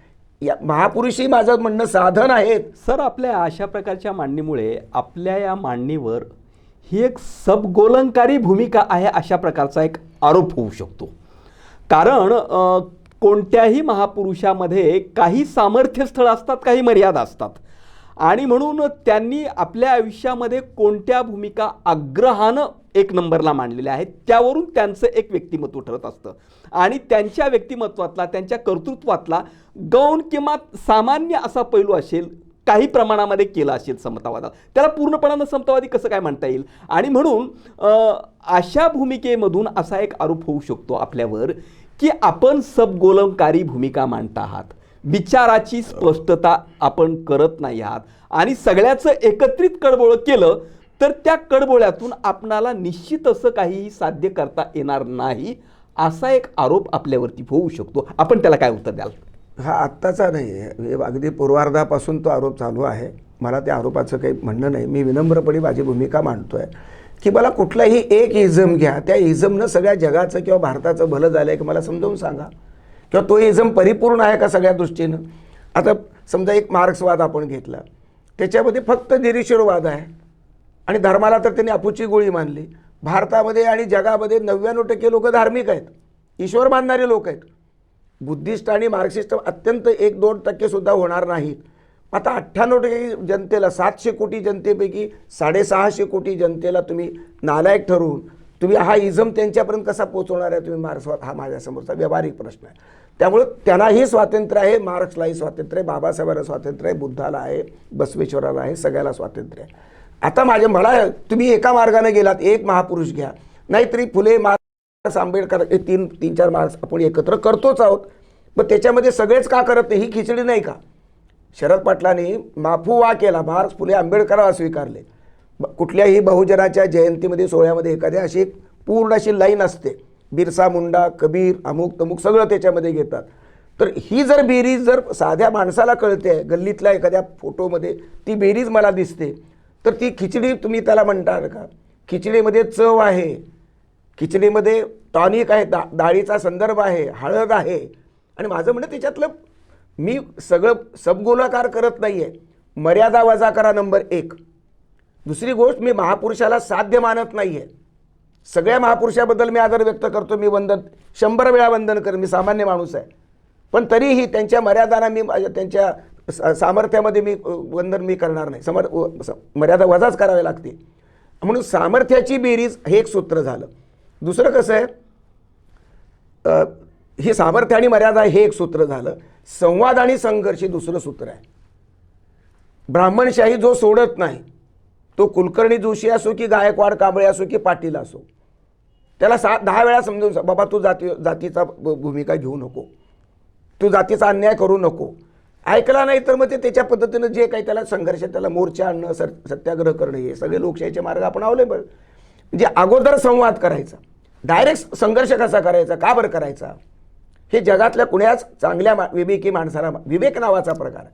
S2: या महापुरुषही माझं म्हणणं साधन आहेत.
S1: सर, आपल्या अशा प्रकारच्या मांडणीमुळे आपल्या या मांडणीवर ही एक सबगोलंकारी भूमिका आहे अशा प्रकारचा एक आरोप होऊ शकतो. कारण कोणत्याही महापुरुषामध्ये काही सामर्थ्यस्थळ असतात, काही मर्यादा असतात आणि म्हणून त्यांनी आपल्या आयुष्यामध्ये कोणत्या भूमिका आग्रहानं एक नंबरला मांडलेल्या आहेत त्यावरून त्यांचं एक व्यक्तिमत्व ठरत असतं आणि त्यांच्या व्यक्तिमत्वातला, त्यांच्या कर्तृत्वातला गौण किंवा सामान्य असा पैलू असेल, काही प्रमाणामध्ये केला असेल समतावादात, त्याला पूर्णपणानं समतावादी कसं काय म्हणता येईल. आणि म्हणून अशा भूमिकेमधून असा एक आरोप होऊ शकतो आपल्यावर की आपण सबगोलंकारी भूमिका मांडता आहात, विचाराची स्पष्टता आपण करत नाही आहात आणि सगळ्याचं एकत्रित कडबोळं केलं तर त्या कडबोळ्यातून आपणाला निश्चित असं काहीही साध्य करता येणार नाही असा एक आरोप आपल्यावरती होऊ शकतो. आपण त्याला काय उत्तर द्याल?
S2: हा आत्ताचा नाही आहे, अगदी पूर्वार्धापासून तो आरोप चालू आहे. मला त्या आरोपाचं काही म्हणणं नाही. मी विनम्रपणे माझी भूमिका मांडतो आहे की मला कुठलाही एक इझम घ्या, त्या इझमनं सगळ्या जगाचं किंवा भारताचं भलं झालं आहे की मला समजावून सांगा, किंवा तो इझम परिपूर्ण आहे का सगळ्या दृष्टीनं. आता समजा एक मार्क्सवाद आपण घेतला, त्याच्यामध्ये फक्त निरीश्वरवाद आहे आणि धर्माला तर त्यांनी अपुची गोळी मानली. भारतामध्ये आणि जगामध्ये 99% लोक धार्मिक आहेत, ईश्वर मानणारे लोक आहेत. बुद्धिस्ट आणि मार्क्सिस्ट अत्यंत 1-2% सुद्धा होणार नाहीत. आता 98% जनतेला, 700 कोटी जनतेपैकी 650 कोटी जनतेला तुम्ही नालायक ठरवून तुम्ही हा इझम त्यांच्यापर्यंत कसा पोहोचवणार आहे तुम्ही मार्क्सवाद, हा माझ्यासमोरचा व्यावहारिक प्रश्न आहे. त्यामुळं त्यांनाही स्वातंत्र्य आहे, मार्क्सलाही स्वातंत्र्य आहे, बाबासाहेबांना स्वातंत्र्य आहे, बुद्धाला आहे, बसवेश्वराला आहे, सगळ्याला स्वातंत्र्य आहे. आता मला तुम्ही एका मार्गाने गेलात, एक महापुरुष घ्या, नाहीतरी फुले, मार्क्स, आंबेडकर, हे 3-4 मार्क्स आपण एकत्र करतोच आहोत. मग त्याच्यामध्ये सगळेच का करत नाही? ही खिचडी नाही का? शरद पाटलांनी माफुवा केला, मार्क्स, फुले, आंबेडकरांना स्वीकारले. कुठल्याही बहुजनाच्या जयंतीमध्ये, सोहळ्यामध्ये एखाद्या अशी पूर्ण अशी लाईन असते, बिरसा मुंडा, कबीर, अमुक तमुक सगळं त्याच्यामध्ये घेतात. तर ही जर बेरीज जर साध्या माणसाला कळते, गल्लीतल्या एखाद्या फोटोमध्ये ती बेरीज मला दिसते, तर ती खिचडी तुम्ही त्याला म्हणता का? खिचडीमध्ये चव आहे, खिचडीमध्ये टॉनिक आहे, डाळीचा संदर्भ आहे, हळद आहे. आणि माझं म्हणणं त्याच्यातलं मी सगळं सबगोलाकार करत नाही आहे, मर्यादा वजा करा नंबर 1. दुसरी गोष्ट, मी महापुरुषाला साध्य मानत नाही आहे. सगळ्या महापुरुषाबद्दल मी आदर व्यक्त करतो, मी वंदन 100 वेळा वंदन कर, मी सामान्य माणूस आहे. पण तरीही त्यांच्या मर्यादांना मी, त्यांच्या सामर्थ्यामध्ये मी वंदन मी करणार नाही. मर्यादा वजाच करावी लागते. म्हणून सामर्थ्याची बेरीज हे एक सूत्र झालं. दुसरं कसं आहे, हे सामर्थ्य आणि मर्यादा हे एक सूत्र झालं. संवाद आणि संघर्ष हे दुसरं सूत्र आहे. ब्राह्मणशाही जो सोडत नाही, तो कुलकर्णी जोशी असो की गायकवाड कांबळे असो की पाटील असो, त्याला 10 वेळा समजून बाबा तू जातीचा भूमिका घेऊ नको, तू जातीचा अन्याय करू नको. ऐकला नाही तर मग ते त्याच्या पद्धतीनं जे काही त्याला संघर्ष, त्याला मोर्चा आणणं, सत्याग्रह करणं, हे सगळे लोकशाहीचे मार्ग आपण अवलंबले. म्हणजे अगोदर संवाद करायचा, डायरेक्ट संघर्ष कसा करायचा, का बरं करायचा, हे जगातल्या कुण्याच चांगल्या विवेकी माणसाला विवेक नावाचा प्रकार.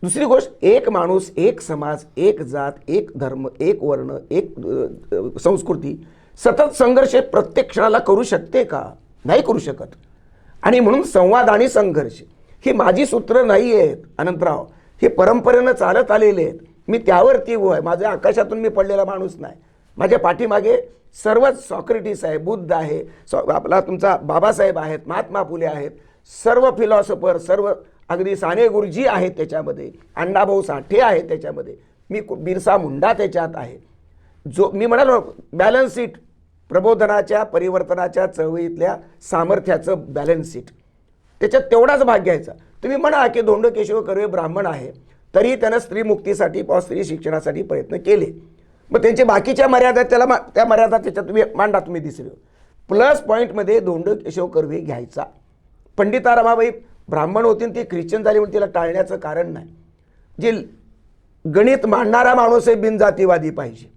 S2: दुसरी गोष्ट, एक माणूस, एक समाज, एक जात, एक धर्म, एक वर्ण, एक संस्कृती सतत संघर्ष प्रत्येक क्षणाला करू शकते का? नाही करू शकत. आणि म्हणून संवाद आणि संघर्ष ही माझी सूत्र नाही आहेत अनंतराव, हे परंपरेनं चालत आलेले आहेत. मी त्यावरती आहे, माझ्या आकाशातून मी पडलेला माणूस नाही. माझ्या पाठीमागे सर्वच सॉक्रेटिस आहे, बुद्ध आहे, आपला तुमचा बाबासाहेब आहेत, महात्मा फुले आहेत, सर्व फिलॉसॉफर, सर्व अगदी साने गुरुजी आहेत त्याच्यामध्ये, अण्णाभाऊ साठे आहेत त्याच्यामध्ये, मी बिरसा मुंडा त्याच्यात आहे. जो मी म्हणालो बॅलन्स शीट, प्रबोधनाच्या परिवर्तनाच्या चळवळीतल्या सामर्थ्याचं बॅलन्स शीट, त्याच्यात तेवढाच भाग घ्यायचा. तुम्ही म्हणा की धोंडो केशव कर्वे ब्राह्मण आहे, तरी त्यानं स्त्री मुक्तीसाठी किंवा स्त्री शिक्षणासाठी प्रयत्न केले. मग त्यांचे बाकीच्या मर्यादा त्या मर्यादा त्याच्यात तुम्ही मांडा, तुम्ही दिसले. प्लस पॉईंटमध्ये धोंडो केशव कर्वे घ्यायचा. पंडिता रमाबाई ब्राह्मण होती आणि ती ख्रिश्चन झाली म्हणून तिला टाळण्याचं कारण नाही. जे गणित मांडणारा माणूस आहे बिनजातीवादी पाहिजे.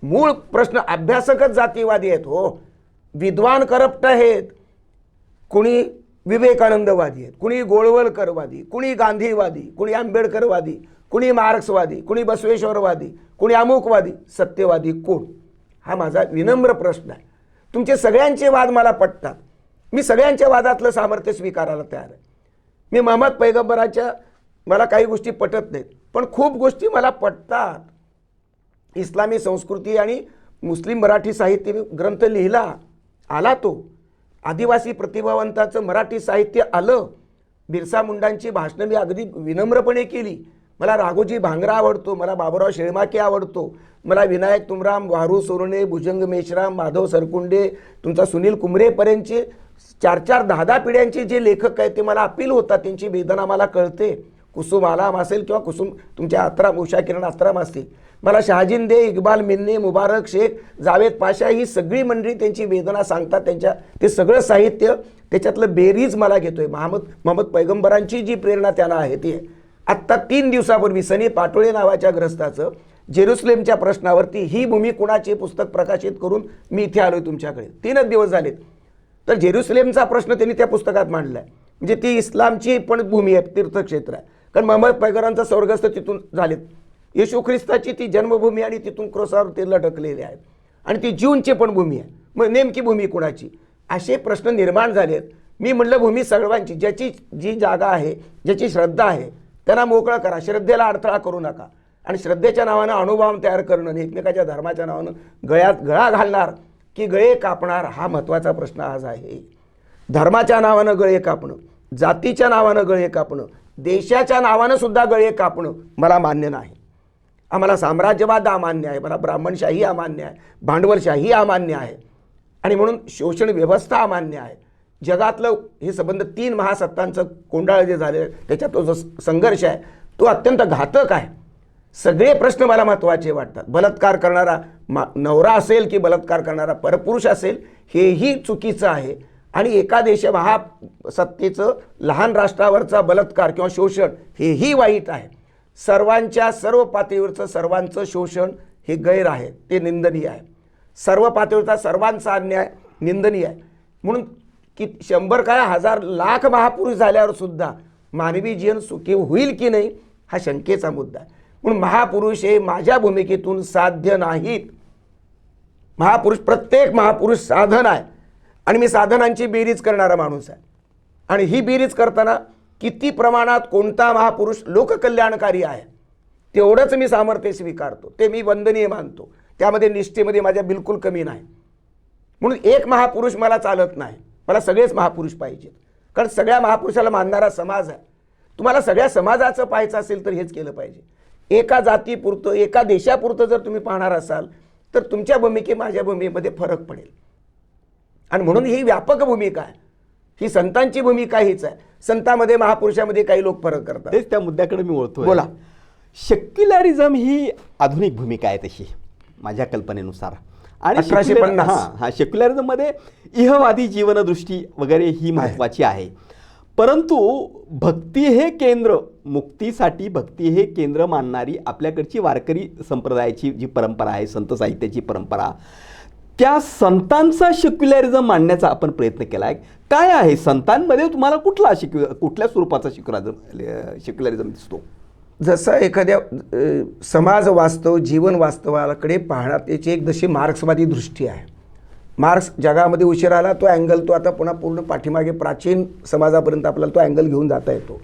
S2: मूळ प्रश्न अभ्यासकच जातीवादी आहेत हो. विद्वान करप्ट आहेत, कुणी विवेकानंदवादी आहेत, कुणी गोळवलकरवादी, कुणी गांधीवादी, कुणी आंबेडकरवादी, कुणी मार्क्सवादी, कुणी बसवेश्वरवादी, कुणी अमुकवादी, सत्यवादी कोण? हा माझा विनम्र प्रश्न आहे. तुमचे सगळ्यांचे वाद मला पटतात, मी सगळ्यांच्या वादातलं सामर्थ्य स्वीकारायला तयार आहे. मी महम्मद पैगंबराच्या मला काही गोष्टी पटत नाहीत, पण खूप गोष्टी मला पटतात. इस्लामी संस्कृती आणि मुस्लिम मराठी साहित्य ग्रंथ लिहिला, आला तो. आदिवासी प्रतिभावंताचं मराठी साहित्य आलं. बिरसा मुंडांची भाषणं मी अगदी विनम्रपणे केली. मला राघोजी भांगरा आवडतो, मला बाबूराव शेळमाके आवडतो, मला विनायक तुमराम, वारू सोरणे, भुजंग मेश्राम, माधव सरकुंडे, तुमचा सुनील कुमरेपर्यंतचे 4-4, 10-10 पिढ्यांचे जे लेखक आहेत ते मला अपील होतात. त्यांची वेदना मला कळते. कुसुम आलाम असेल किंवा कुसुम तुमच्या आत्राम, उषा किरण आत्राम असतील, मला शहाजिंदे, इक्बाल मिन्ने, मुबारक शेख, जावेद पाशा ही सगळी मंडळी त्यांची वेदना सांगतात. ते सगळं साहित्य त्याच्यातलं बेरीज मला घेतोय. महम्मद पैगंबरांची जी प्रेरणा त्यांना आहे ती आहे. आत्ता 3 दिवसापूर्वी सनी पाटोळे नावाच्या ग्रस्ताचं जेरुसलेमच्या प्रश्नावरती ही भूमी कुणाचे पुस्तक प्रकाशित करून मी इथे आलोय तुमच्याकडे. 3च दिवस झालेत. तर जेरुसलेमचा प्रश्न त्यांनी त्या पुस्तकात मांडला आहे. म्हणजे ती इस्लामची पण भूमी आहे, तीर्थक्षेत्र आहे. कारण महम्मद पैगंबरांचा स्वर्गस्थ तिथून झालेत. येशू ख्रिस्ताची ती जन्मभूमी आणि तिथून क्रोसावर ते लटकलेले आहेत आणि ती जीवनची पण भूमी आहे. मग नेमकी भूमी कुणाची? असे प्रश्न निर्माण झालेत. मी म्हटलं भूमी सर्वांची, ज्याची जी जागा आहे, ज्याची श्रद्धा आहे त्यांना मोकळं करा, श्रद्धेला अडथळा करू नका. आणि श्रद्धेच्या नावानं अणुबॉम्ब तयार करणं आणि एकमेकाच्या धर्माच्या नावानं गळ्यात गळा घालणार की गळे कापणार, हा महत्त्वाचा प्रश्न आज आहे. धर्माच्या नावानं गळे कापणं, जातीच्या नावानं गळे कापणं, देशाच्या नावानं सुद्धा गळे कापणं मला मान्य नाही. आम्हाला साम्राज्यवाद अमान्य आहे, मला ब्राह्मणशाही अमान्य आहे, भांडवलशाही अमान्य आहे आणि म्हणून शोषण व्यवस्था अमान्य आहे. जगातलं हे संबंध 3 महासत्तांचं कोंडाळ जे झाले त्याच्यात तो जो संघर्ष आहे तो अत्यंत घातक आहे. सगळे प्रश्न मला महत्त्वाचे वाटतात. बलात्कार करणारा नवरा असेल की बलात्कार करणारा परपुरुष असेल हेही चुकीचं आहे. आणि एका महासत्तेचं लहान राष्ट्रावरचा बलात्कार किंवा शोषण हेही वाईट आहे. सर्वांच्या सर्व पातळीवरचं सर्वांचं शोषण हे गैर आहे, ते निंदनीय आहे. सर्व पातळीवरचा सर्वांचा अन्याय निंदनीय आहे. म्हणून की 100 काय 1000 लाख महापुरुष झाल्यावर सुद्धा मानवी जीवन सुखी होईल की नाही हा शंकेचा मुद्दा आहे. म्हणून महापुरुष हे माझ्या भूमिकेतून साध्य नाहीत. महापुरुष, प्रत्येक महापुरुष साधन आहे आणि मी साधनांची बेरीज करणारा माणूस आहे. आणि ही बेरीज करताना किती प्रमाणात कोणता महापुरुष लोककल्याणकारी आहे तेवढंच मी सामर्थ्य स्वीकारतो, ते मी वंदनीय मानतो. त्यामध्ये निष्ठेमध्ये माझ्या बिलकुल कमी नाही. म्हणून एक महापुरुष मला चालत नाही, मला सगळेच महापुरुष पाहिजेत. कारण सगळ्या महापुरुषाला मानणारा समाज आहे. तुम्हाला सगळ्या समाजाचं पाहायचं असेल तर हेच केलं पाहिजे. एका जातीपुरतं, एका देशापुरतं जर तुम्ही पाहणार असाल तर तुमच्या भूमिके माझ्या भूमिकेमध्ये फरक पडेल. आणि म्हणून ही व्यापक भूमिका आहे, ही संतांची भूमिका हीच आहे. संतांमध्ये महापुरुषामध्ये काही लोक फरक करतात.
S1: तेच त्या मुद्द्याकडे मी वळतोय.
S2: बोला.
S1: सेक्युलरिझम ही आधुनिक भूमिका आहे तशी माझ्या कल्पनेनुसार. आणि
S2: 1850
S1: सेक्युलरिझममध्ये इहवादी जीवनदृष्टी वगैरे ही महत्त्वाची आहे. परंतु भक्ती हे केंद्र, मुक्तीसाठी भक्ती हे केंद्र मानणारी आपल्याकडची वारकरी संप्रदायाची जी परंपरा आहे, संत साहित्याची परंपरा, त्या संतांचा सेक्युलरिझम मांडण्याचा आपण प्रयत्न केला आहे. काय आहे संतांमध्ये तुम्हाला कुठल्या स्वरूपाचा सेक्युलरिझम दिसतो?
S2: जसं एखाद्या समाज वास्तव, जीवन वास्तवाकडे पाहणार त्याची एक जशी मार्क्सवादी दृष्टी आहे. मार्क्स जगामध्ये उशीर आला, तो अँगल तो आता पुन्हा पूर्ण पाठीमागे प्राचीन समाजापर्यंत आपल्याला तो अँगल घेऊन जाता येतो.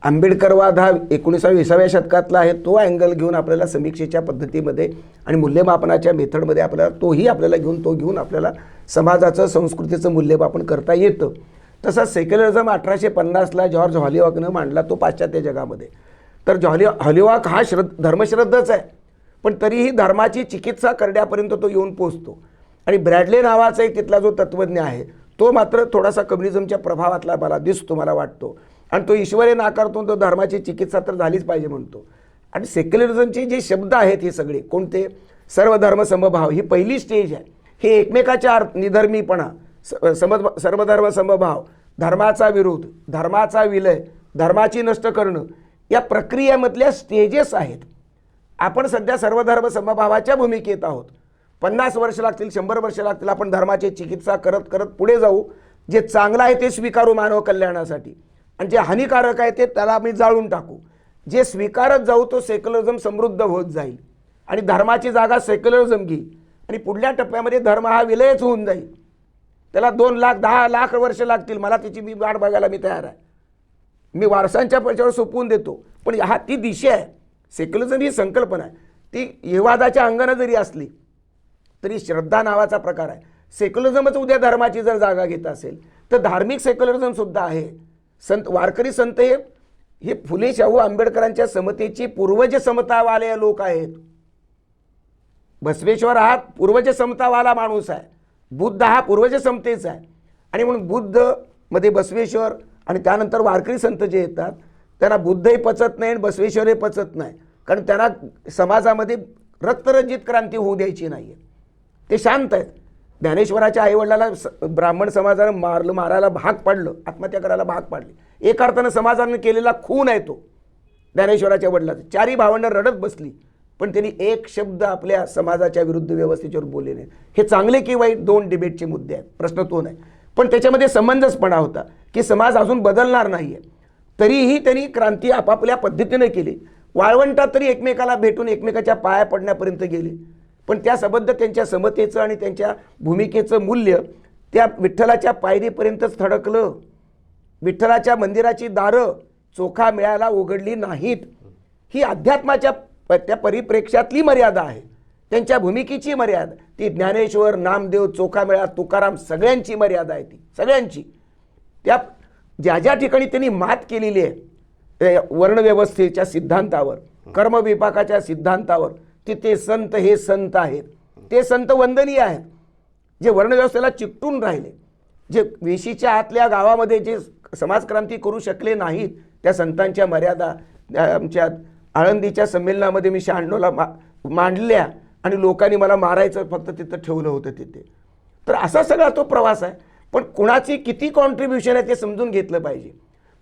S2: आंबेडकरवाद हा 19-20व्या शतकातला आहे, तो अँगल घेऊन आपल्याला समीक्षेच्या पद्धतीमध्ये आणि मूल्यमापनाच्या मेथडमध्ये आपल्याला घेऊन आपल्याला समाजाचं संस्कृतीचं मूल्यमापन करता येतं. तसा सेक्युलरिझम 1850ला जॉर्ज हॉलिवॉकनं मांडला तो पाश्चात्य जगामध्ये. तर हॉलिवॉक हा धर्मश्रद्धच आहे, पण तरीही धर्माची चिकित्सा करण्यापर्यंत तो येऊन पोचतो. आणि ब्रॅडले नावाचा एक तिथला जो तत्त्वज्ञ आहे तो मात्र थोडासा कम्युनिझमच्या प्रभावातला मला वाटतो. आणि तो ईश्वरी नाकारतो, तो धर्माची चिकित्सा तर झालीच पाहिजे म्हणतो. आणि सेक्युलरिझमचे जे शब्द आहेत हे सगळे कोणते, सर्वधर्म समभाव ही पहिली स्टेज आहे. हे एकमेकाच्या निधर्मीपणा, सर्वधर्म समभाव, धर्माचा विरोध, धर्माचा विलय, धर्माची नष्ट करणं, या प्रक्रियेमधल्या स्टेजेस आहेत. आपण सध्या सर्वधर्म समभावाच्या भूमिकेत आहोत. 50 वर्ष लागतील, 100 वर्ष लागतील, आपण धर्माची चिकित्सा करत करत पुढे जाऊ. जे चांगलं आहे ते स्वीकारू मानव कल्याणासाठी, आणि जे हानिकारक आहे ते त्याला आम्ही जाळून टाकू. जे स्वीकारत जाऊ तो सेक्युलरिझम समृद्ध होत जाईल आणि धर्माची जागा सेक्युलरिझम घेईल. आणि पुढल्या टप्प्यामध्ये धर्म हा विलयच होऊन जाईल. त्याला 2 लाख 10 लाख वर्ष लागतील, मला त्याची वाट बघायला मी तयार आहे. मी वारसांच्या पक्षावर सोपवून देतो, पण ती दिशा आहे. सेक्युलरिझम ही संकल्पना आहे, ती येवादाच्या अंगानं जरी असली तरी श्रद्धा नावाचा प्रकार आहे. सेक्युलरिझमच उद्या धर्माची जर जागा घेत असेल तर धार्मिक सेक्युलरिझम सुद्धा आहे. वारकरी संत हे फुले शाहू आंबेडकरांच्या समतेची पूर्वज समतावाले लोक आहेत. बसवेश्वर हा पूर्वज समतावाला माणूस आहे, बुद्ध हा पूर्वज समतेचा आहे. आणि म्हणून बुद्ध मध्ये बसवेश्वर आणि त्यानंतर वारकरी संत जे येतात त्यांना बुद्धही पचत नाही आणि बसवेश्वरही पचत नाही, कारण त्यांना समाजामध्ये रक्तरंजित क्रांती होऊ द्यायची नाही. ते शांत आहेत. ज्ञानेश्वराच्या आईवडिलाला ब्राह्मण समाजानं मारायला भाग पाडलं, आत्महत्या करायला भाग पाडली. एक अर्थानं समाजानं केलेला खून आहे तो ज्ञानेश्वराच्या वडिलाचा. 4ही भावंडं रडत बसली, पण त्यांनी एक शब्द आपल्या समाजाच्या विरुद्ध व्यवस्थेच्यावर बोलले नाही. हे चांगले की वाईट 2 डिबेटचे मुद्दे आहेत, प्रश्न तो नाही. पण त्याच्यामध्ये समंजसपणा होता की समाज अजून बदलणार नाही आहे, तरीही त्यांनी क्रांती आपापल्या पद्धतीने केली. वाळवंटात तरी एकमेकाला भेटून एकमेकाच्या पाया पडण्यापर्यंत गेले. पण त्या संबंध त्यांच्या समतेचं आणि त्यांच्या भूमिकेचं मूल्य त्या विठ्ठलाच्या पायरीपर्यंतच थडकलं. विठ्ठलाच्या मंदिराची दारं चोखा मिळायला उघडली नाहीत. ही अध्यात्माच्या त्या परिप्रेक्ष्यातली मर्यादा आहे, त्यांच्या भूमिकेची मर्यादा. ती ज्ञानेश्वर, नामदेव, चोखा मिळा, तुकाराम सगळ्यांची मर्यादा आहे, ती सगळ्यांची. त्या ज्या ठिकाणी त्यांनी मात केलेली आहे वर्णव्यवस्थेच्या सिद्धांतावर, कर्मविपाकाच्या सिद्धांतावर, ते संत हे संत आहेत. ते संत वंदनीय आहेत, जे वर्णव्यवस्थेला चिकटून राहिले, जे वेशीच्या आतल्या गावामध्ये जे समाजक्रांती करू शकले नाहीत. त्या संतांच्या मर्यादा आमच्या आळंदीच्या संमेलनामध्ये मी 96ला मांडल्या आणि लोकांनी मला मारायचं फक्त तिथं ठेवलं होतं तिथे. तर असा सगळा तो प्रवास आहे. पण कुणाची किती कॉन्ट्रीब्युशन आहे ते समजून घेतलं पाहिजे.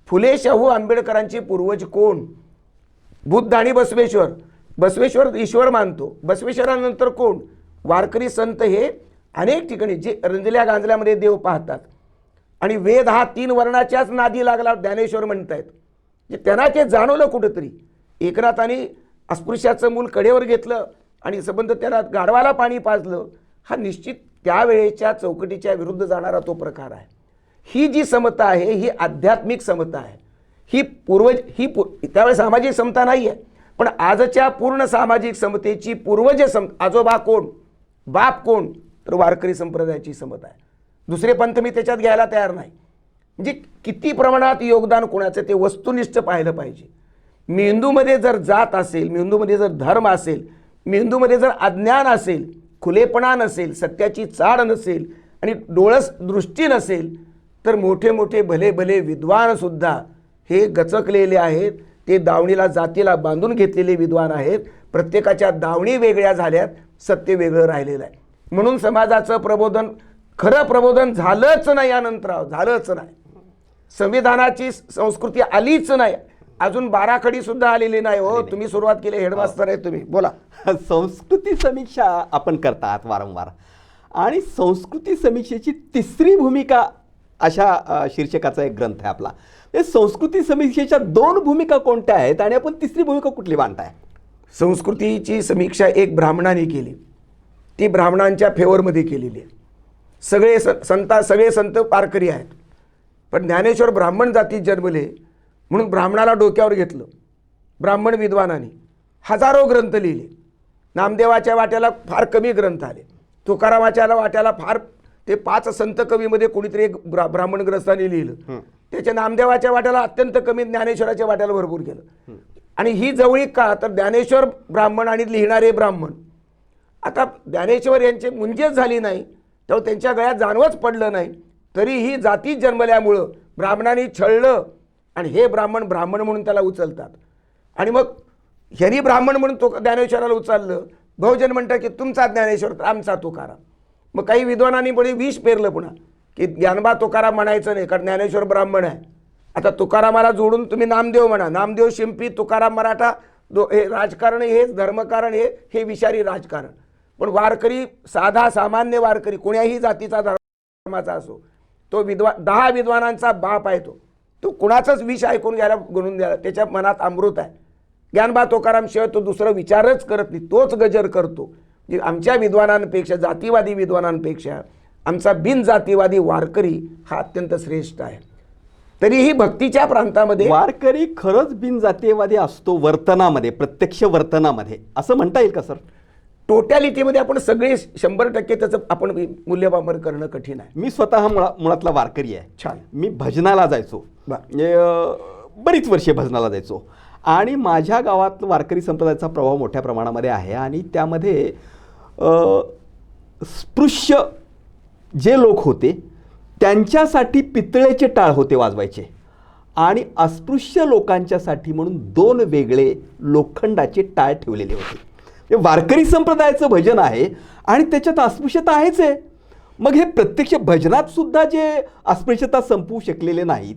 S2: फुले शाहू आंबेडकरांचे पूर्वज कोण? बुद्ध आणि बसवेश्वर. बसवेश्वर ईश्वर मानतो, बसवेश्वरानंतर कोण? वारकरी संत हे अनेक ठिकाणी जे रंजल्या गांजल्यामध्ये देव पाहतात. आणि वेद हा 3 वर्णाच्याच नादी लागला ज्ञानेश्वर म्हणतायत. जे त्यांना ते जाणवलं कुठंतरी. एकनाथांनी अस्पृश्याचं मूल कडेवर घेतलं आणि संबंध त्याला गाढवाला पाणी पाजलं. हा निश्चित त्यावेळेच्या चौकटीच्या विरुद्ध जाणारा तो प्रकार आहे. ही जी समता आहे ही आध्यात्मिक समता आहे. ही त्यावेळेस सामाजिक समता नाही आहे, पण आजच्या पूर्ण सामाजिक समतेची पूर्वज आजोबा कोण, बाप कोण, तर वारकरी संप्रदायाची समता आहे. दुसरे पंथ मी त्याच्यात घ्यायला तयार नाही. म्हणजे किती प्रमाणात योगदान कोणाचं ते वस्तुनिष्ठ पाहिलं पाहिजे. मेंदूमध्ये जर जात असेल, मेंदूमध्ये जर धर्म असेल, मेंदूमध्ये जर अज्ञान असेल, खुलेपणा नसेल, सत्याची चाड नसेल आणि डोळस दृष्टी नसेल, तर मोठे मोठे भले भले विद्वान सुद्धा हे गचकलेले आहेत. ते दावणीला जातीला बांधून घेतलेले विद्वान आहेत. प्रत्येकाच्या दावणी वेगळ्या झाल्यात, सत्य वेगळं राहिलेलं आहे. म्हणून समाजाचं प्रबोधन, खरं प्रबोधन झालंच नाही. यानंतर झालंच नाही. संविधानाची संस्कृती आलीच नाही. अजून 12 खडी सुद्धा आलेली नाही. हो, तुम्ही सुरुवात केली, हेडमास्टर आहे तुम्ही, बोला.
S1: संस्कृती समीक्षा आपण करतात वारंवार, आणि संस्कृती समीक्षेची 3री भूमिका अशा शीर्षकाचा एक ग्रंथ आहे आपला. संस्कृती समीक्षेच्या 2 भूमिका कोणत्या आहेत आणि आपण 3री भूमिका कुठली मांडताय?
S2: संस्कृतीची समीक्षा एक ब्राह्मणाने केली, ती ब्राह्मणांच्या फेवरमध्ये केलेली आहे. सगळे संत वारकरी आहेत, पण ज्ञानेश्वर ब्राह्मण जातीत जन्मले म्हणून ब्राह्मणाला डोक्यावर घेतलं. ब्राह्मण विद्वानाने हजारो ग्रंथ लिहिले. नामदेवाच्या वाट्याला फार कमी ग्रंथ आले. तुकारामाच्या वाट्याला फार ते 5 संत कवीमध्ये कोणीतरी एक ब्राह्मण ग्रंथाने लिहिलं. त्याच्या नामदेवाच्या वाट्याला अत्यंत कमी, ज्ञानेश्वराच्या वाट्याला भरपूर केलं. आणि ही जवळीक का, तर ज्ञानेश्वर ब्राह्मण आणि लिहिणारे ब्राह्मण. आता ज्ञानेश्वर यांचे मुंजेच झाली नाही, तेव्हा त्यांच्या गळ्यात जानवच पडलं नाही, तरीही जातीत जन्मल्यामुळं ब्राह्मणांनी छळलं आणि हे ब्राह्मण ब्राह्मण म्हणून त्याला उचलतात. आणि मग ह्यांनी ब्राह्मण म्हणून तो ज्ञानेश्वराला उचललं. बहुजन म्हणतात की तुमचा ज्ञानेश्वर तर आमचा तुकाराम. मग काही विद्वानांनी पुढे विष पेरलं पुन्हा की ज्ञानबा तुकाराम म्हणायचं नाही, कारण ज्ञानेश्वर ब्राह्मण आहे. आता तुकारामाला जोडून तुम्ही नामदेव म्हणा. नामदेव शिंपी, तुकाराम मराठा, हे राजकारण, हेच धर्मकारण, हे विषारी राजकारण. पण वारकरी, साधा सामान्य वारकरी, कोण्याही जातीचा धर्माचा असो, तो 10 विद्वानांचा बाप आहे. तो कुणाचंच विष ऐकून घ्यायला गुणून द्यायला, त्याच्या मनात अमृत आहे. ज्ञानबा तुकाराम शिवाय तो दुसरं विचारच करत नाही, तोच गजर करतो. आमच्या विद्वानांपेक्षा, जातीवादी विद्वानांपेक्षा आमचा बिनजातीवादी वारकरी हा अत्यंत श्रेष्ठ आहे. तरीही भक्तीच्या प्रांतामध्ये
S1: वारकरी खरंच बिनजातीयवादी असतो वर्तनामध्ये, प्रत्यक्ष वर्तनामध्ये, असं म्हणता येईल का सर?
S2: टोटॅलिटीमध्ये आपण सगळे 100% त्याचं आपण मूल्यमापन करणं कठीण आहे.
S1: मी स्वतः मुळातला वारकरी आहे.
S2: छान.
S1: मी भजनाला जायचो, म्हणजे बरीच वर्षे भजनाला जायचो. आणि माझ्या गावात वारकरी संप्रदायाचा प्रभाव मोठ्या प्रमाणामध्ये आहे. आणि त्यामध्ये स्पृश्य जे लोक होते त्यांच्यासाठी पितळेचे टाळ होते वाजवायचे, आणि अस्पृश्य लोकांच्यासाठी म्हणून 2 वेगळे लोखंडाचे टाळ ठेवलेले होते. हे वारकरी संप्रदायाचं भजन आहे आणि त्याच्यात अस्पृश्यता आहेच आहे. मग हे प्रत्यक्ष भजनात सुद्धा जे अस्पृश्यता संपवू शकलेले नाहीत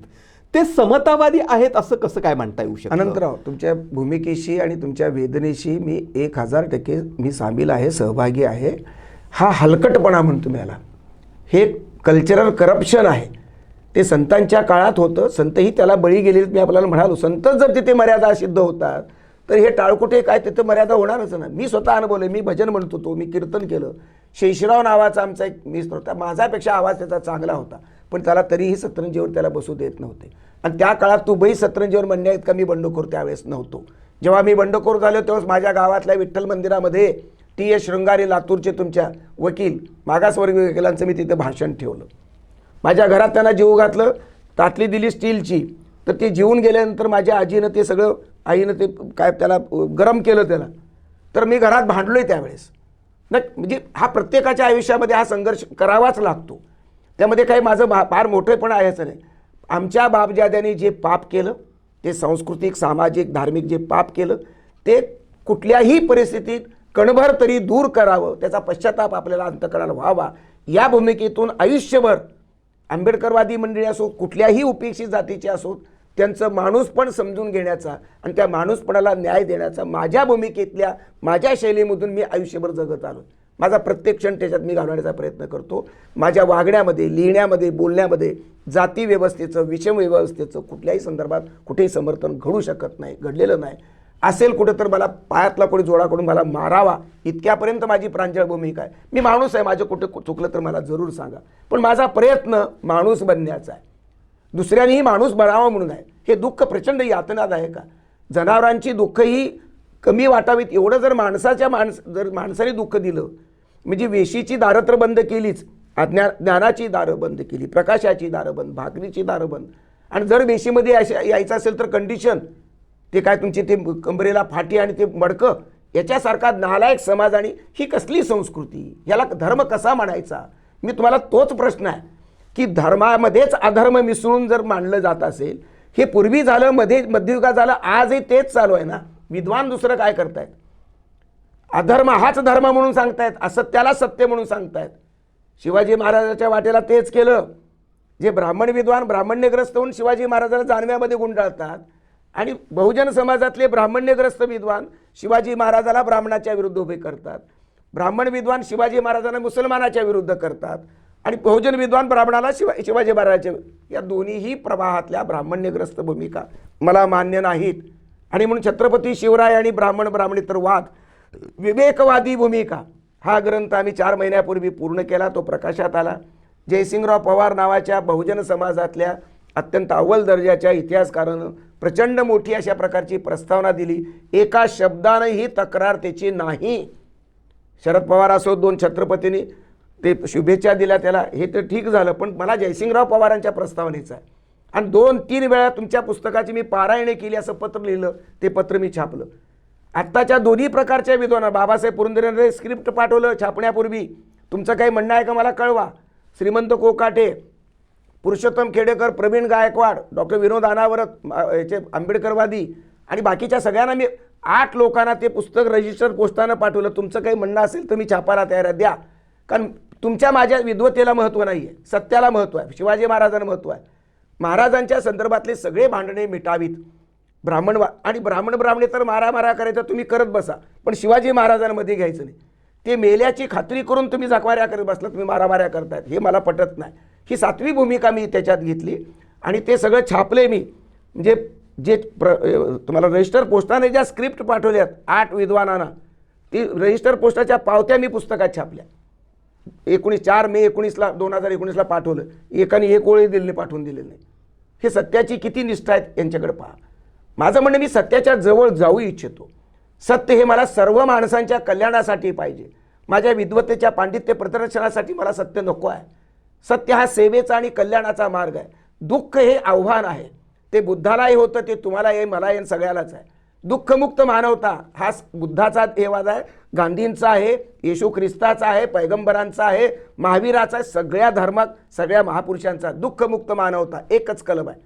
S1: ते समतावादी आहेत असं कसं काय म्हणता येऊ शकतं?
S2: अनंतराव, तुमच्या भूमिकेशी आणि तुमच्या वेदनेशी मी 1000% मी सामील आहे, सहभागी आहे. हा हलकटपणा म्हणतो मी याला. हे कल्चरल करप्शन आहे. ते संतांच्या काळात होतं, संतही त्याला बळी गेलेले. मी आपल्याला म्हणालो, संतच जर तिथे मर्यादा सिद्ध होतात तर हे टाळकुटे काय, तिथं मर्यादा होणारच ना. मी स्वतः अनुभवले. मी भजन म्हणत होतो, मी कीर्तन केलं. शेषराव नावाचा आमचा एक मित्र होता, माझ्यापेक्षा आवाज त्याचा चांगला होता, पण त्याला तरीही सतरंजीवर त्याला बसू देत नव्हते. आणि त्या काळात तू सतरंजीवर म्हणण्या इतका मी बंडखोर त्यावेळेस नव्हतो. जेव्हा मी बंडखोर झालो तेव्हाच माझ्या गावातल्या विठ्ठल मंदिरामध्ये TS शृंगारे, लातूरचे तुमच्या वकील, मागासवर्गीय वकिलांचं मी तिथे भाषण ठेवलं. माझ्या घरात त्यांना जीव घातलं. ताटली दिली स्टीलची, तर ते जेवून गेल्यानंतर माझ्या आजीनं ते सगळं, आईनं ते काय त्याला गरम केलं त्याला, तर मी घरात भांडलोय त्यावेळेस. म्हणजे हा प्रत्येकाच्या आयुष्यामध्ये हा संघर्ष करावाच लागतो. त्यामध्ये काही माझं फार मोठेपण आहेच नाही. आमच्या बापजाद्यांनी जे पाप केलं, ते सांस्कृतिक, सामाजिक, धार्मिक जे पाप केलं, ते कुठल्याही परिस्थितीत कणभर तरी दूर करावं, त्याचा पश्चाताप आपल्याला अंतःकरणाला व्हावा. या भूमिकेतून आयुष्यभर आंबेडकरवादी मंडळी असो, कुठल्याही उपेक्षित जातीचे असो, त्यांचं माणूसपण समजून घेण्याचा आणि त्या माणूसपणाला न्याय देण्याचा माझ्या भूमिकेतल्या, माझ्या शैलीमधून मी आयुष्यभर जगत आलो. माझा प्रत्येक क्षण त्याच्यात मी घालवण्याचा प्रयत्न करतो. माझ्या वागण्यामध्ये, लिहिण्यामध्ये, बोलण्यामध्ये जाती व्यवस्थेचं, विषम व्यवस्थेचं कुठल्याही संदर्भात कुठेही समर्थन घडू शकत नाही, घडलेलं नाही. असेल कुठं तर मला पायातला कोणी जोडाकडून मला मारावा, इतक्यापर्यंत माझी प्रांजळ भूमिका आहे. मी माणूस आहे, माझं कुठं चुकलं तर मला जरूर सांगा, पण माझा प्रयत्न माणूस बनण्याचा आहे, दुसऱ्यांनीही माणूस बनावा म्हणून आहे. हे दुःख प्रचंड यातनादायक आहे. जनावरांची दुःखही कमी वाटावीत एवढं जर जर माणसाने दुःख दिलं, म्हणजे वेशीची दारं तर बंद केलीच, ज्ञानाची दारं बंद केली, प्रकाशाची दारं बंद, भाकरीची दारं बंद. आणि जर वेशीमध्ये यायचं असेल तर कंडिशन, ते काय तुमची ते कंबरेला फाटी आणि ते मडकं, याच्यासारखा नालायक समाज. आणि ही कसली संस्कृती, याला धर्म कसा म्हणायचा? मी तुम्हाला तोच प्रश्न आहे की धर्मामध्येच अधर्म मिसळून जर मांडलं जात असेल, हे पूर्वी झालं, मध्ययुगात झालं, आजही तेच चालू आहे ना. विद्वान दुसरं काय करतायत? अधर्म हाच धर्म म्हणून सांगतायत, असत्याला सत्य म्हणून सांगतायत. शिवाजी महाराजांच्या वाटेला तेच केलं. जे ब्राह्मण विद्वान ब्राह्मण्यग्रस्त होऊन शिवाजी महाराजांना जानव्यामध्ये गुंडाळतात, आणि बहुजन समाजातले ब्राह्मण्यग्रस्त विद्वान शिवाजी महाराजाला ब्राह्मणाच्या विरुद्ध उभे करतात. ब्राह्मण विद्वान शिवाजी महाराजांना मुसलमानाच्या विरुद्ध करतात, आणि बहुजन विद्वान ब्राह्मणाला शिवाजी महाराजांच्या. या दोन्हीही प्रवाहातल्या ब्राह्मण्यग्रस्त भूमिका मला मान्य नाहीत. आणि म्हणून छत्रपती शिवराय आणि ब्राह्मण ब्राह्मणेतर वाद, विवेकवादी भूमिका, हा ग्रंथ आम्ही 4 महिन्यापूर्वी पूर्ण केला. तो प्रकाशात आला. जयसिंगराव पवार नावाच्या बहुजन समाजातल्या अत्यंत अव्वल दर्जाच्या इतिहासकारानं प्रचंड मोठी अशा प्रकारची प्रस्तावना दिली. एका शब्दानंही तक्रार त्याची नाही. शरद पवार असो, 2 छत्रपतींनी ते शुभेच्छा दिल्या त्याला, हे तर ठीक झालं, पण मला जयसिंगराव पवारांच्या प्रस्तावनेचं आहे. आणि 2-3 वेळा तुमच्या पुस्तकाची मी पारायणे केली असं पत्र लिहिलं, ते पत्र मी छापलं. आत्ताच्या दोन्ही प्रकारच्या विद्वानांना बाबासाहेब पुरंदरेंनी स्क्रिप्ट पाठवलं छापण्यापूर्वी. तुमचं काही म्हणणं आहे का मला कळवा. श्रीमंत कोकाटे, पुरुषोत्तम खेडेकर, प्रवीण गायकवाड, डॉक्टर विनोद अनावरत, याचे आंबेडकरवादी आणि बाकीच्या सगळ्यांना मी 8 लोकांना ते पुस्तक रजिस्टर पोस्टानं पाठवलं. तुमचं काही म्हणणं असेल तर मी छापायला तयार आहे, द्या. कारण तुमच्या माझ्या विद्वतेला महत्त्व नाही आहे, सत्याला महत्त्व आहे, शिवाजी महाराजांना महत्त्व आहे. महाराजांच्या संदर्भातले सगळे भांडणे मिटावीत. आणि ब्राह्मणे तर मारा करायचं तुम्ही करत बसा, पण शिवाजी महाराजांमध्ये घ्यायचं नाही. ते मेल्याची खात्री करून तुम्ही जखमाऱ्या करत बसला, तुम्ही मारामाऱ्या करतायत, हे मला पटत नाही. ही 7वी भूमिका मी त्याच्यात घेतली आणि ते सगळं छापले मी. म्हणजे जे तुम्हाला रजिस्टर पोस्टाने ज्या स्क्रिप्ट पाठवल्यात 8 विद्वानांना, ती रजिस्टर पोस्टाच्या पावत्या मी पुस्तकात छापल्या. 4 मे 2019ला पाठवलं. एकाने एक ओळी दिली पाठवून दिलेली नाही. हे सत्याची किती निष्ठा आहेत यांच्याकडे पहा. माझं म्हणणं, मी सत्याच्या जवळ जाऊ इच्छितो. सत्य हे मला सर्व माणसांच्या कल्याणासाठी पाहिजे. माझ्या विद्वत्तेच्या पांडित्य प्रदर्शनासाठी मला सत्य नको आहे. सत्य हा सेवेचा आणि कल्याणाचा मार्ग आहे. दुःख हे आव्हान आहे. ते बुद्धालाही होतं, ते तुम्हाला आहे, मला आहे, सगळ्यालाच आहे. दुःखमुक्त मानवता हा बुद्धाचा हेवाद आहे, गांधींचा आहे, येशू ख्रिस्ताचा आहे, पैगंबरांचा आहे, महावीराचा आहे, सगळ्या धर्मात सगळ्या महापुरुषांचा. दुःखमुक्त मानवता एकच कलम आहे.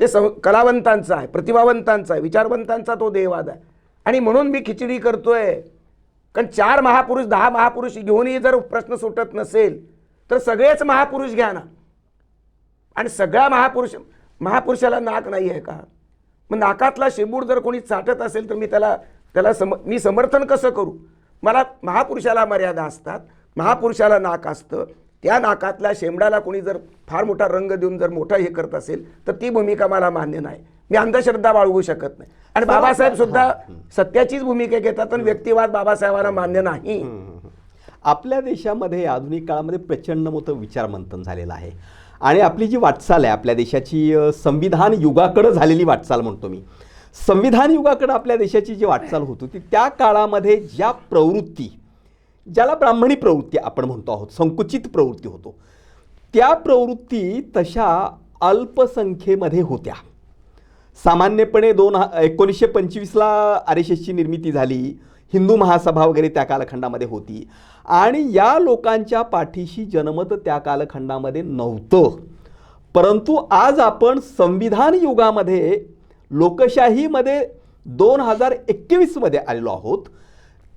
S2: ते कलावंतांचा आहे, प्रतिभावंतांचा आहे, विचारवंतांचा तो देहवाद आहे. आणि म्हणून मी खिचडी करतोय. कारण 4 महापुरुष 10 महापुरुष घेऊनही जर प्रश्न सुटत नसेल तर सगळेच महापुरुष घ्या ना. आणि सगळ्या महापुरुषाला नाक नाही आहे का? मग नाकातला शेंबूड जर कोणी चाटत असेल तर मी समर्थन कसं करू? मला महापुरुषाला मर्यादा असतात, महापुरुषाला नाक असतं. त्या नाकातल्या शेंबडाला कोणी जर फार मोठा रंग देऊन जर मोठा हे करत असेल तर ती भूमिका मला मान्य नाही. मी अंधश्रद्धा बाळगू शकत नाही. आणि बाबासाहेब सुद्धा सत्याचीच भूमिका घेतात, पण व्यक्तिवाद बाबासाहेबांना मान्य नाही.
S1: आपल्या देशामध्ये आधुनिक काळामध्ये प्रचंड मोठं विचारमंथन झालेलं आहे. आणि आपली जी वाटचाल आहे, आपल्या देशाची संविधान युगाकडे झालेली वाटचाल म्हणतो मी. संविधान युगाकडे आपल्या देशाची जी वाटचाल होत होती, त्या काळामध्ये ज्या प्रवृत्ती, ज्याला ब्राह्मणी प्रवृत्ती आपण म्हणतो आहोत, संकुचित प्रवृत्ती होतो, त्या प्रवृत्ती तशा अल्पसंख्येमध्ये होत्या. सामान्यपणे 1925ला RSSची निर्मिती झाली, हिंदू महासभा वगैरे त्या कालखंडामध्ये होती. आणि या लोकांच्या पाठीशी जनमत त्या कालखंडामध्ये नव्हतं. परंतु आज आपण संविधान युगामध्ये, लोकशाहीमध्ये 2021मध्ये आलेलो आहोत.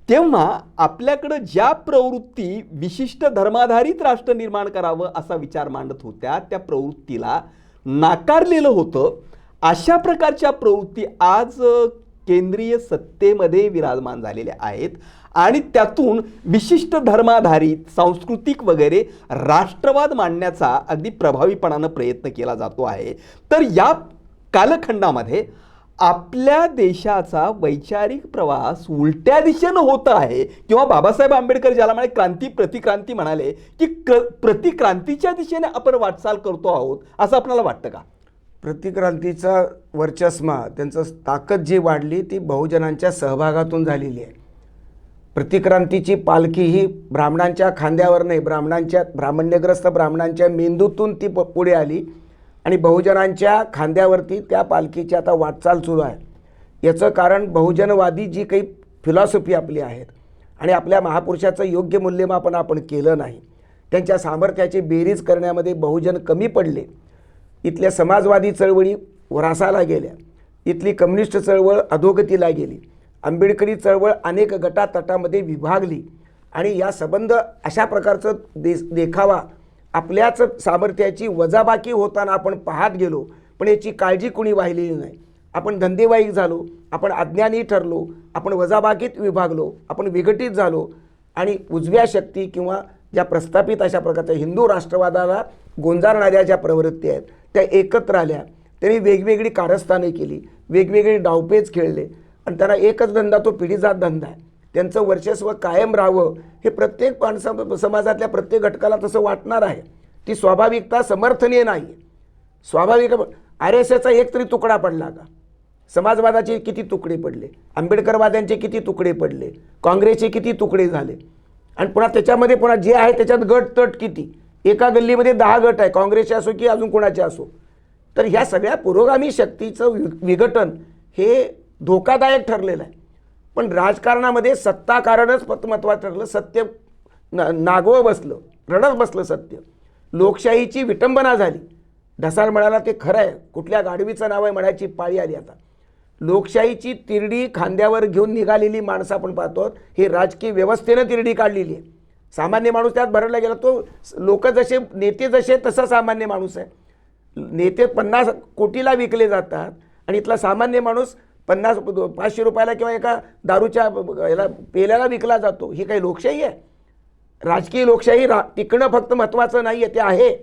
S1: तेव्हा आपल्याकडं ज्या प्रवृत्ती विशिष्ट धर्माधारित राष्ट्र निर्माण करावं असा विचार मांडत होत्या, त्या प्रवृत्तीला नाकारलेलं होतं. अशा प्रकारच्या प्रवृत्ती आज केंद्रीय सत्तेमध्ये विराजमान झालेल्या आहेत. आणि त्यातून विशिष्ट धर्माधारित, सांस्कृतिक वगैरे राष्ट्रवाद मांडण्याचा अगदी प्रभावीपणानं प्रयत्न केला जातो आहे. तर या कालखंडामध्ये आपल्या देशाचा वैचारिक प्रवास उलट्या दिशेनं होत आहे. किंवा बाबासाहेब आंबेडकर ज्याला म्हणाले क्रांती प्रतिक्रांती म्हणाले, की प्रतिक्रांतीच्या दिशेने आपण वाटचाल करतो आहोत, असं आपल्याला वाटतं का?
S2: प्रतिक्रांतीचा वर्चस्मा, त्यांचं ताकद जी वाढली ती बहुजनांच्या सहभागातून झालेली आहे. प्रतिक्रांतीची पालखी ही ब्राह्मणांच्या खांद्यावर नाही, ब्राह्मण्यग्रस्त ब्राह्मणांच्या मेंदूतून ती पुढे आली आणि बहुजनांच्या खांद्यावरती त्या पालखीची आता वाटचाल सुरू आहे. याचं कारण बहुजनवादी जी काही फिलॉसॉफी आपली आहेत आणि आपल्या महापुरुषाचं योग्य मूल्यमापन आपण केलं नाही. त्यांच्या सामर्थ्याची बेरीज करण्यामध्ये बहुजन कमी पडले. इथल्या समाजवादी चळवळी ऱ्हासाला गेल्या, इथली कम्युनिस्ट चळवळ अधोगतीला गेली, आंबेडकरी चळवळ अनेक गटातटामध्ये विभागली आणि या संबंध अशा प्रकारचं देखावा आपल्याच सामर्थ्याची वजाबाकी होताना आपण पाहत गेलो. पण याची काळजी कोणी वाहिलेली नाही. आपण धंदेवाईक झालो, आपण अज्ञानी ठरलो, आपण वजाबाकीत विभागलो, आपण विघटित झालो आणि उजव्या शक्ती किंवा ज्या प्रस्थापित अशा प्रकारच्या हिंदू राष्ट्रवादाला गोंजारणाऱ्या ज्या प्रवृत्ती आहेत त्या एकत्र आल्या. त्यांनी वेगवेगळी कारस्थाने केली, वेगवेगळे डावपेच खेळले आणि त्यांना एकच धंदा, तो पिढीजात धंदा आहे. त्यांचं वर्चस्व कायम राहावं हे प्रत्येक समाजातल्या प्रत्येक घटकाला तसं वाटणार आहे. ती स्वाभाविकता समर्थनीय नाही. स्वाभाविक RSSचा एक तरी तुकडा पडला का? समाजवादाचे किती तुकडे पडले, आंबेडकरवाद्यांचे किती तुकडे पडले, काँग्रेसचे किती तुकडे झाले, आणि पुन्हा त्याच्यामध्ये पुन्हा जे आहे त्याच्यात गट तट किती, एका गल्लीमध्ये 10 गट आहे, काँग्रेसचे असो की अजून कोणाचे असो. तर ह्या सगळ्या पुरोगामी शक्तीचं विघटन हे धोकादायक ठरलेलं आहे. पण राजकारणामध्ये सत्ता कारणच महत्त्वाचं ठरलं. सत्य नागवं बसलं, रडत बसलं सत्य. लोकशाहीची विटंबना झाली. ढसाळ म्हणाला ते खरं आहे, कुठल्या गाढवीचं नाव आहे म्हणायची पाळी आली आता. लोकशाहीची तिरडी खांद्यावर घेऊन निघालेली माणसं आपण पाहतो. हे राजकीय व्यवस्थेनं तिरडी काढलेली आहे. सामान्य माणूस त्यात भरला गेला. तो लोक जसे, नेते जसे तसा सामान्य माणूस आहे. नेते 50 कोटीला विकले जातात आणि इथला सामान्य माणूस 500 रुपयाला किंवा एका दारूच्या याला पेल्याला विकला जातो. ही काही लोकशाही आहे? राजकीय लोकशाही टिकणं फक्त महत्त्वाचं नाही आहे, ते आहे,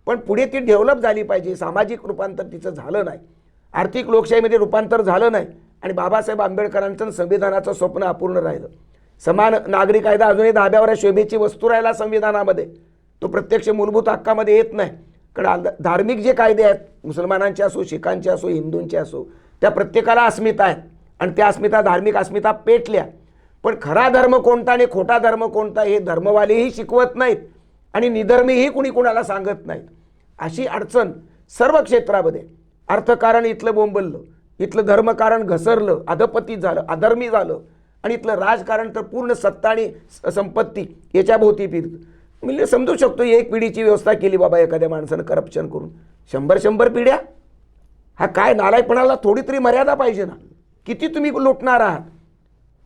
S2: पण पुढे ती डेव्हलप झाली पाहिजे. सामाजिक रूपांतर तिचं झालं नाही, आर्थिक लोकशाहीमध्ये रूपांतर झालं नाही, आणि बाबासाहेब आंबेडकरांचं संविधानाचं स्वप्न अपूर्ण राहिलं. समान नागरी कायदा अजूनही धाब्यावर आहे, शोभेची वस्तू राहिला संविधानामध्ये, तो प्रत्यक्ष मूलभूत हक्कामध्ये येत नाही. कारण धार्मिक जे कायदे आहेत, मुसलमानांचे असो, शिखांचे असो, हिंदूंचे असो, त्या प्रत्येकाला अस्मिता आहेत, आणि त्या अस्मिता, धार्मिक अस्मिता पेटल्या. पण खरा धर्म कोणता आणि खोटा धर्म कोणता हे धर्मवालेही शिकवत नाहीत, आणि निधर्मीही कुणी कुणाला सांगत नाहीत. अशी अडचण सर्व क्षेत्रामध्ये. अर्थकारण इथलं बोंबललं, इथलं धर्मकारण घसरलं, अधपतित झालं, अधर्मी झालं, आणि इथलं राजकारण तर पूर्ण सत्ता आणि संपत्ती याच्याभोवती फिरतं. म्हणजे समजू शकतो एक पिढीची व्यवस्था केली बाबा एखाद्या माणसानं करप्शन करून. 100 पिढ्या, हा काय नालायपणाला थोडी तरी मर्यादा पाहिजे ना. किती तुम्ही लुटणार आहात,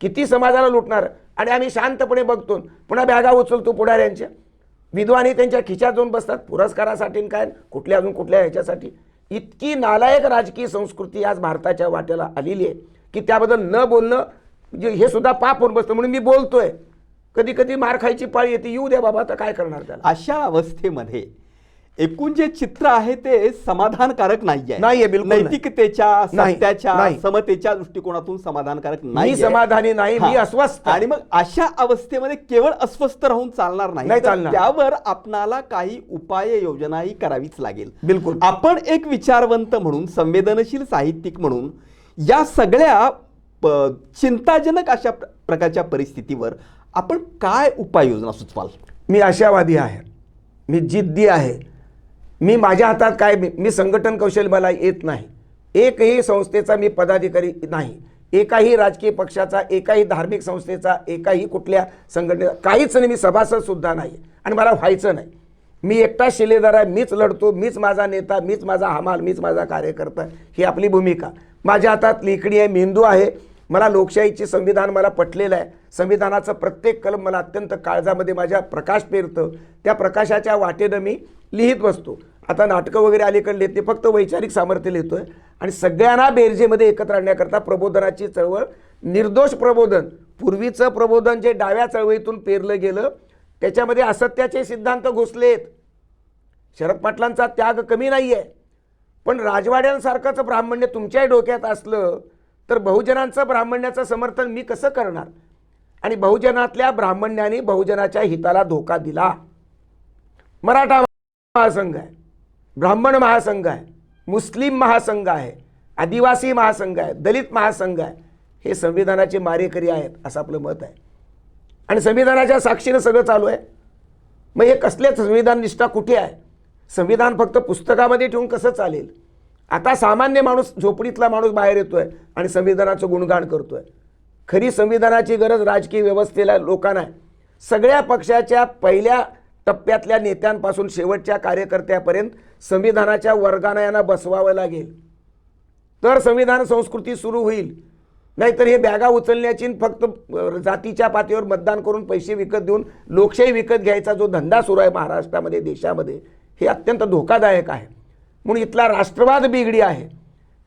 S2: किती समाजाला लुटणार. आणि आम्ही शांतपणे बघतो, पुन्हा बॅगा उचलतो पुढाऱ्यांच्या. विद्वानी त्यांच्या खिशात जाऊन बसतात पुरस्कारासाठी, काय कुठल्या अजून कुठल्या ह्याच्यासाठी. इतकी नालायक राजकीय संस्कृती आज भारताच्या वाट्याला आलेली आहे की त्याबद्दल न बोलणं म्हणजे हे सुद्धा पाप होऊन बसतं. म्हणून मी बोलतोय. कधी कधी मार खायची पाळी येते, येऊ द्या बाबा, आता काय करणार त्याला.
S1: अशा अवस्थेमध्ये एकूण जे चित्र आहे ते समाधानकारक नाहीये.
S2: नाहीये, बिलकुल नाही.
S1: नैतिकतेच्या,
S2: नाही,
S1: सत्याच्या,
S2: नाही.
S1: समतेच्या दृष्टिकोनातून समाधानकारक
S2: मी
S1: नाही.
S2: समाधानी नाही, मी अस्वस्थ.
S1: आणि मग अशा अवस्थेमध्ये केवळ अस्वस्थ राहून चालणार
S2: नाही
S1: नाही,
S2: चालणार.
S1: त्यावर आपणाला काही उपाय योजनाही करावीच लागेल.
S2: बिलकुल.
S1: आपण एक विचारवंत म्हणून, संवेदनशील साहित्यिक म्हणून या सगळ्या चिंताजनक अशा प्रकारच्या परिस्थितीवर आपण काय उपाययोजना सुचवाल?
S2: मी आशावादी आहे, मी जिद्दी आहे. मी माझ्या हातात काय, मी संघटन कौशल्य मला येत नाही. एकही संस्थेचा मी पदाधिकारी नाही, एकाही राजकीय पक्षाचा, एकाही धार्मिक संस्थेचा, एकाही कुठल्या संघटनेचा काहीच नाही. मी सभासद सुद्धा नाही, आणि मला व्हायचं नाही. मी एकटा शिलेदार आहे. मीच लढतो, मीच माझा नेता, मीच माझा हमाल, मीच माझा कार्यकर्ता. ही आपली भूमिका. माझ्या हातात लेखणी आहे, मेंदू आहे. मला लोकशाहीचे संविधान मला पटलेलं आहे. संविधानाचं प्रत्येक कलम मला अत्यंत काळजामध्ये माझ्या प्रकाश पेरतं. त्या प्रकाशाच्या वाटेनं मी लिहित बसतो. आता नाटकं वगैरे अलीकडे लिहिते, फक्त वैचारिक सामर्थ्य लिहितोय. आणि सगळ्यांना बेरजेमध्ये एकत्र आणण्याकरता प्रबोधनाची चळवळ, निर्दोष प्रबोधन. पूर्वीचं प्रबोधन जे डाव्या चळवळीतून पेरलं गेलं त्याच्यामध्ये असत्याचे सिद्धांत घुसलेत. शरद पाटलांचा त्याग कमी नाही आहे, पण राजवाड्यांसारखंच ब्राह्मण्य तुमच्याही डोक्यात असलं तर बहुजनांचं ब्राह्मण्याचं समर्थन मी कसं करणार? आणि बहुजनातल्या ब्राह्मण्याने बहुजनाच्या हिताला धोका दिला. मराठा महासंघ आहे, ब्राह्मण महासंघ आहे, मुस्लिम महासंघ आहे, आदिवासी महासंघ आहे, दलित महासंघ आहे. हे संविधानाचे मारेकरी आहेत असं आपलं मत आहे. आणि संविधानाच्या साक्षीनं सगळं चालू आहे. मग हे कसले संविधान निष्ठा कुठे आहे? संविधान फक्त पुस्तकामध्ये ठेवून कसं चालेल? आता सामान्य माणूस, झोपडीतला माणूस बाहेर येतोय आणि संविधानाचं गुणगान करतोय. खरी संविधानाची गरज राजकीय व्यवस्थेला, लोकांना आहे. सगळ्या पक्षाच्या पहिल्या टप्प्यातल्या नेत्यांपासून शेवटच्या कार्यकर्त्यापर्यंत संविधानाच्या वर्गानं यांना बसवावं लागेल, तर संविधान संस्कृती सुरू होईल. नाहीतर हे बॅगा उचलण्याची, फक्त जातीच्या पातळीवर मतदान करून पैसे विकत देऊन लोकशाही विकत घ्यायचा जो धंदा सुरू आहे महाराष्ट्रामध्ये, देशामध्ये, हे अत्यंत धोकादायक आहे. म्हणून इथला राष्ट्रवाद बिघडी आहे.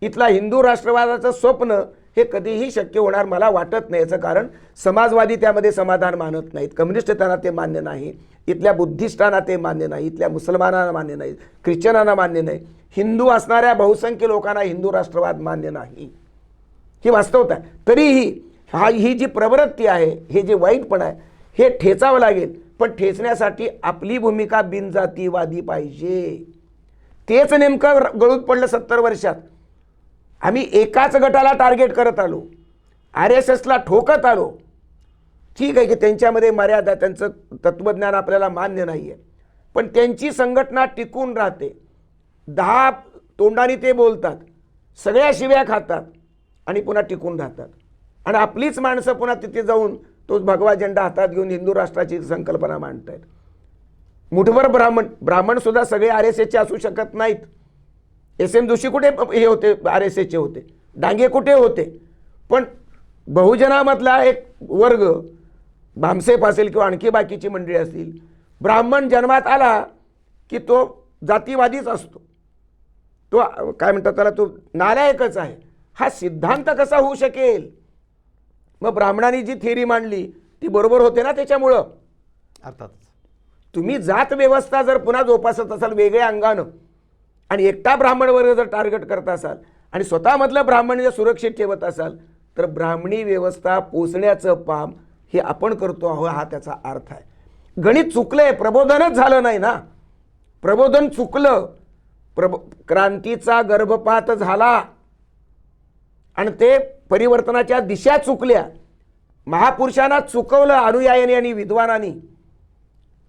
S2: इथला हिंदू राष्ट्रवादाचं स्वप्न हे कधीही शक्य होणार मला वाटत नाही. याचं कारण समाजवादी त्यामध्ये समाधान मानत नाहीत, कम्युनिस्ट त्यांना ते मान्य नाही, इथल्या बुद्धिस्टांना ते मान्य नाही, इथल्या मुसलमानांना मान्य नाही, ख्रिश्चनांना मान्य नाही, हिंदू असणाऱ्या बहुसंख्य लोकांना हिंदू राष्ट्रवाद मान्य नाही. ही वास्तवता आहे. तरीही ही जी प्रवृत्ती आहे, हे जे वाईटपण आहे, हे ठेचावं लागेल. पण ठेचण्यासाठी आपली भूमिका बिनजातीवादी पाहिजे. तेच नेमकं गळून पडलं 70 वर्षात. आम्ही एकाच गटाला टार्गेट करत आलो, RSSला ठोकत आलो. ठीक आहे की त्यांच्यामध्ये मर्यादा, त्यांचं तत्त्वज्ञान आपल्याला मान्य नाही आहे, पण त्यांची संघटना टिकून राहते. 10 तोंडाने ते बोलतात, सगळ्या शिव्या खातात आणि पुन्हा टिकून राहतात. आणि आपलीच माणसं पुन्हा तिथे जाऊन तोच भगवा झेंडा हातात घेऊन हिंदू राष्ट्राची संकल्पना मांडतायत. मुठभर ब्राह्मण सुद्धा सगळे RSSचे असू शकत नाहीत. SM जोशी कुठे हे होते, RSSचे होते. डांगे कुठे होते. पण बहुजनामधला एक वर्ग, भामसेप असेल किंवा आणखी बाकीची मंडळी असतील, ब्राह्मण जन्मात आला की तो जातीवादीच असतो, तो काय म्हणतात त्याला, तो नालायकच आहे. हा सिद्धांत कसा होऊ शकेल? मग ब्राह्मणांनी जी थिअरी मांडली ती बरोबर होते ना. त्याच्यामुळं
S1: अर्थात
S2: तुम्ही जात व्यवस्था जर पुन्हा जोपासत असाल वेगळ्या अंगानं, आणि एकटा ब्राह्मण वर्ग जर टार्गेट करत असाल आणि स्वतःमधलं ब्राह्मण जर सुरक्षित ठेवत असाल, तर ब्राह्मणी व्यवस्था पोचण्याचं काम हे आपण करतो आहोत, हा त्याचा अर्थ आहे. गणित चुकलंय, प्रबोधनच झालं नाही ना. प्रबोधन चुकलं, क्रांतीचा गर्भपात झाला आणि ते परिवर्तनाच्या दिशा चुकल्या. महापुरुषांना चुकवलं अनुयायांनी आणि विद्वानांनी.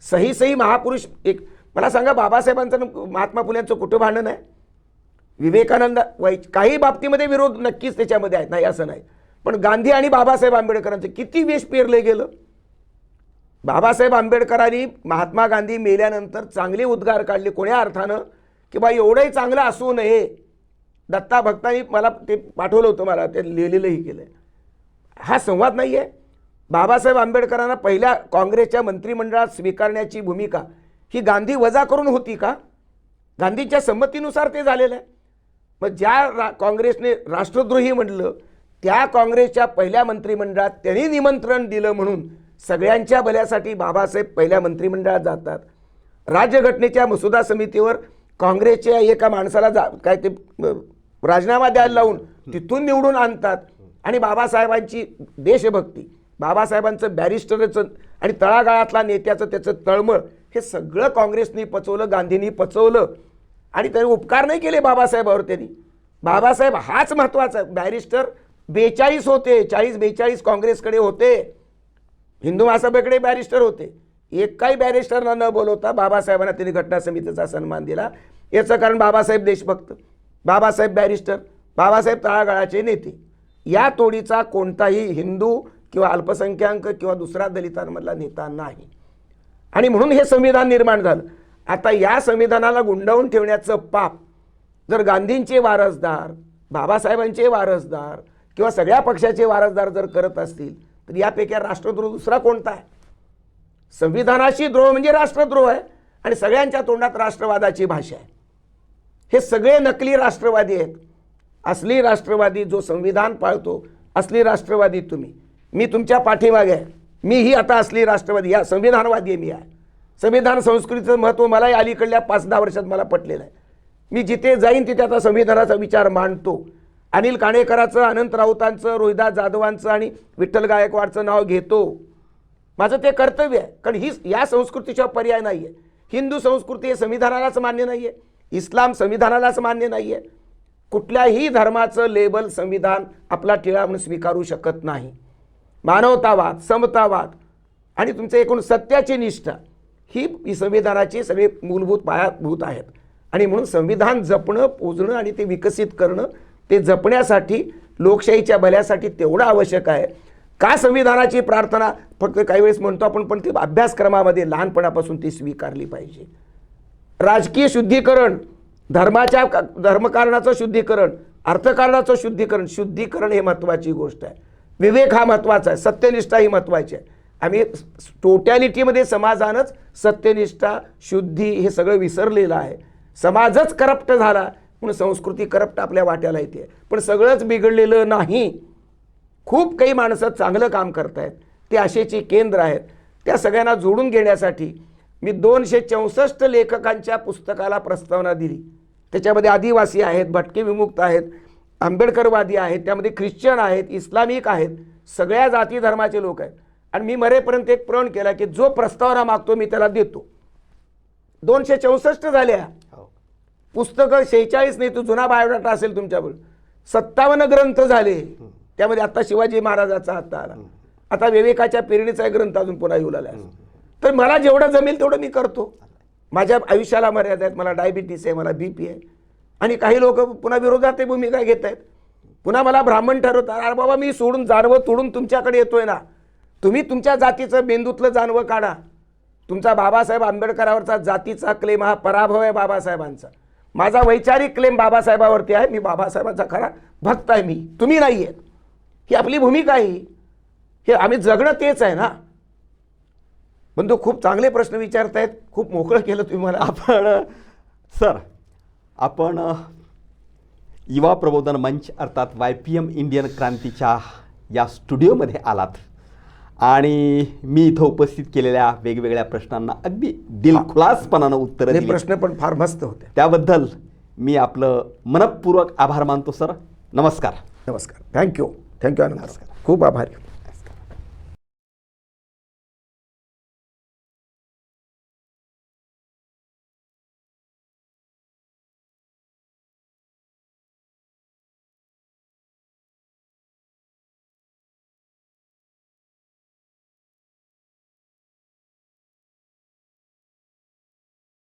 S2: सही महापुरुष, एक मला सांगा, बाबासाहेबांचं महात्मा फुल्यांचं कुठं भांडण आहे? विवेकानंद काही बाबतीमध्ये विरोध नक्कीच त्याच्यामध्ये आहेत, नाही असं नाही, पण गांधी आणि बाबासाहेब आंबेडकरांचं किती वेश पेरले गेलं. बाबासाहेब आंबेडकरांनी महात्मा गांधी मेल्यानंतर चांगले उद्गार काढले, कोण्या अर्थानं की बा एवढंही चांगलं असू नये. दत्ता भक्तांनी मला ते पाठवलं होतं, मला ते लिहिलेलंही केलं. हा संवाद नाही आहे. बाबासाहेब आंबेडकरांना पहिल्या काँग्रेसच्या मंत्रिमंडळात स्वीकारण्याची भूमिका ही गांधी वजा करून होती का? गांधींच्या संमतीनुसार ते झालेलं आहे. मग ज्या काँग्रेसने राष्ट्रद्रोही म्हटलं, त्या काँग्रेसच्या पहिल्या मंत्रिमंडळात त्यांनी निमंत्रण दिलं म्हणून सगळ्यांच्या भल्यासाठी बाबासाहेब पहिल्या मंत्रिमंडळात जातात. राज्यघटनेच्या मसुदा समितीवर काँग्रेसच्या एका माणसाला काय ते राजीनामा द्यायला लावून तिथून निवडून आणतात. आणि बाबासाहेबांची देशभक्ती, बाबासाहेबांचं बॅरिस्टरचं आणि तळागाळातला नेत्याचं त्याचं तळमळ, हे सगळं काँग्रेसनी पचवलं, गांधींनी पचवलं. आणि त्यांनी उपकार नाही केले बाबासाहेबावर. त्यांनी बाबासाहेब हाच महत्त्वाचा. बॅरिस्टर 42 होते, 40-42 काँग्रेसकडे होते, हिंदू महासभेकडे बॅरिस्टर होते. एकाही बॅरिस्टरला न बोलवता बाबासाहेबांना त्यांनी घटना समितीचा सन्मान दिला. याचं कारण बाबासाहेब देशभक्त, बाबासाहेब बॅरिस्टर, बाबासाहेब तळागाळाचे नेते. या तोडीचा कोणताही हिंदू किंवा अल्पसंख्याक किंवा दुसरा दलितांमधला नेता नाही. आणि म्हणून हे संविधान निर्माण झालं. आता या संविधानाला गुंडाळून ठेवण्याचं पाप जर गांधींचे वारसदार, बाबासाहेबांचे वारसदार किंवा सगळ्या पक्षाचे वारसदार जर करत असतील, तर यापैकी राष्ट्रद्रोह दुसरा कोणता आहे? संविधानाशी द्रोह म्हणजे राष्ट्रद्रोह आहे. आणि सगळ्यांच्या तोंडात राष्ट्रवादाची भाषा आहे. हे सगळे नकली राष्ट्रवादी आहेत. असली राष्ट्रवादी जो संविधान पाळतो, असली राष्ट्रवादी तुम्ही. मी तुमच्या पाठीमागे आहे. मीही आता असली राष्ट्रवादी, या संविधानवादी मी आहे. संविधान संस्कृतीचं महत्त्व मलाही अलीकडल्या 5-10 वर्षात मला पटलेलं आहे. मी जिथे जाईन तिथे आता संविधानाचा विचार मांडतो. अनिल काणेकरांचं, अनंत राऊतांचं, रोहिदास जाधवांचं आणि विठ्ठल गायकवाडचं नाव घेतो. माझं ते कर्तव्य आहे, कारण ही या संस्कृतीचा पर्याय नाही आहे. हिंदू संस्कृती हे संविधानालाच मान्य नाही आहे, इस्लाम संविधानालाच मान्य नाही आहे. कुठल्याही धर्माचं लेबल संविधान आपला टिळा म्हणून स्वीकारू शकत नाही. मानवतावाद, समतावाद आणि तुमचं एकूण सत्याची निष्ठा ही संविधानाची सगळे मूलभूत पायाभूत आहेत. आणि म्हणून संविधान जपणं, पोजणं आणि ते विकसित करणं, ते जपण्यासाठी लोकशाहीच्या भल्यासाठी तेवढं आवश्यक आहे. का संविधानाची प्रार्थना फक्त काही वेळेस म्हणतो आपण, पण ती अभ्यासक्रमामध्ये लहानपणापासून ती स्वीकारली पाहिजे. राजकीय शुद्धीकरण, धर्मकारणाचं शुद्धीकरण, अर्थकारणाचं शुद्धीकरण हे महत्त्वाची गोष्ट आहे. विवेक हा महत्त्वाचा आहे, सत्यनिष्ठा ही महत्त्वाची आहे. आम्ही टोटॅलिटीमध्ये समाजानंच सत्यनिष्ठा, शुद्धी हे सगळं विसरलेलं आहे. समाजच करप्ट झाला म्हणून संस्कृती करप्ट आपल्या वाट्याला येते. पण सगळंच बिघडलेलं नाही. खूप काही माणसं चांगलं काम करत आहेत, ते आशेची केंद्र आहेत. त्या सगळ्यांना जोडून घेण्यासाठी मी 264 लेखकांच्या पुस्तकाला प्रस्तावना दिली. त्याच्यामध्ये आदिवासी आहेत, भटके विमुक्त आहेत, आंबेडकरवादी आहेत, त्यामध्ये ख्रिश्चन आहेत, इस्लामिक आहेत, सगळ्या जाती धर्माचे लोक आहेत. आणि मी मरेपर्यंत एक प्रण केला की जो प्रस्तावना मागतो मी त्याला देतो. 264 झाल्या. पुस्तकं 46 नाही, तो जुना बायोडाटा असेल तुमच्याकडे, 57 ग्रंथ झाले. त्यामध्ये आता शिवाजी महाराजाचा आता आला, आता विवेकाच्या पेरणीचा एक ग्रंथ अजून पुन्हा येऊ लागला. तर मला जेवढं जमेल तेवढं मी करतो. माझ्या आयुष्याला मर्यादा आहेत. मला डायबिटीस आहे, मला BP आहे. आणि काही लोक पुन्हा विरोधात ते भूमिका घेत आहेत. पुन्हा मला ब्राह्मण ठरवतात. अरे बाबा, मी सोडून जानवं तोडून तुमच्याकडे येतोय ना. तुम्ही तुमच्या जातीचं मेंदूतलं जानवं काढा. तुमचा बाबासाहेब आंबेडकरावरचा जातीचा क्लेम हा पराभव आहे बाबासाहेबांचा. माझा वैचारिक क्लेम बाबासाहेबावरती आहे. मी बाबासाहेबांचा खरा भक्त आहे. मी, तुम्ही नाही आहेत. ही आपली भूमिका आहे. हे आम्ही जगणं तेच आहे ना. पण तो खूप चांगले प्रश्न विचारतायत. खूप मोकळं केलं तुम्ही मला.
S1: आपण युवा प्रबोधन मंच अर्थात YPM इंडियन क्रांतीच्या या स्टुडिओमध्ये आलात आणि मी इथं उपस्थित केलेल्या वेगवेगळ्या प्रश्नांना अगदी दिलखुलासपणानं उत्तरं दिली.
S2: प्रश्न पण फार मस्त होते.
S1: त्याबद्दल मी आपलं मनपूर्वक आभार मानतो सर. नमस्कार.
S2: नमस्कार. थँक्यू. आनंद. खूप आभारी.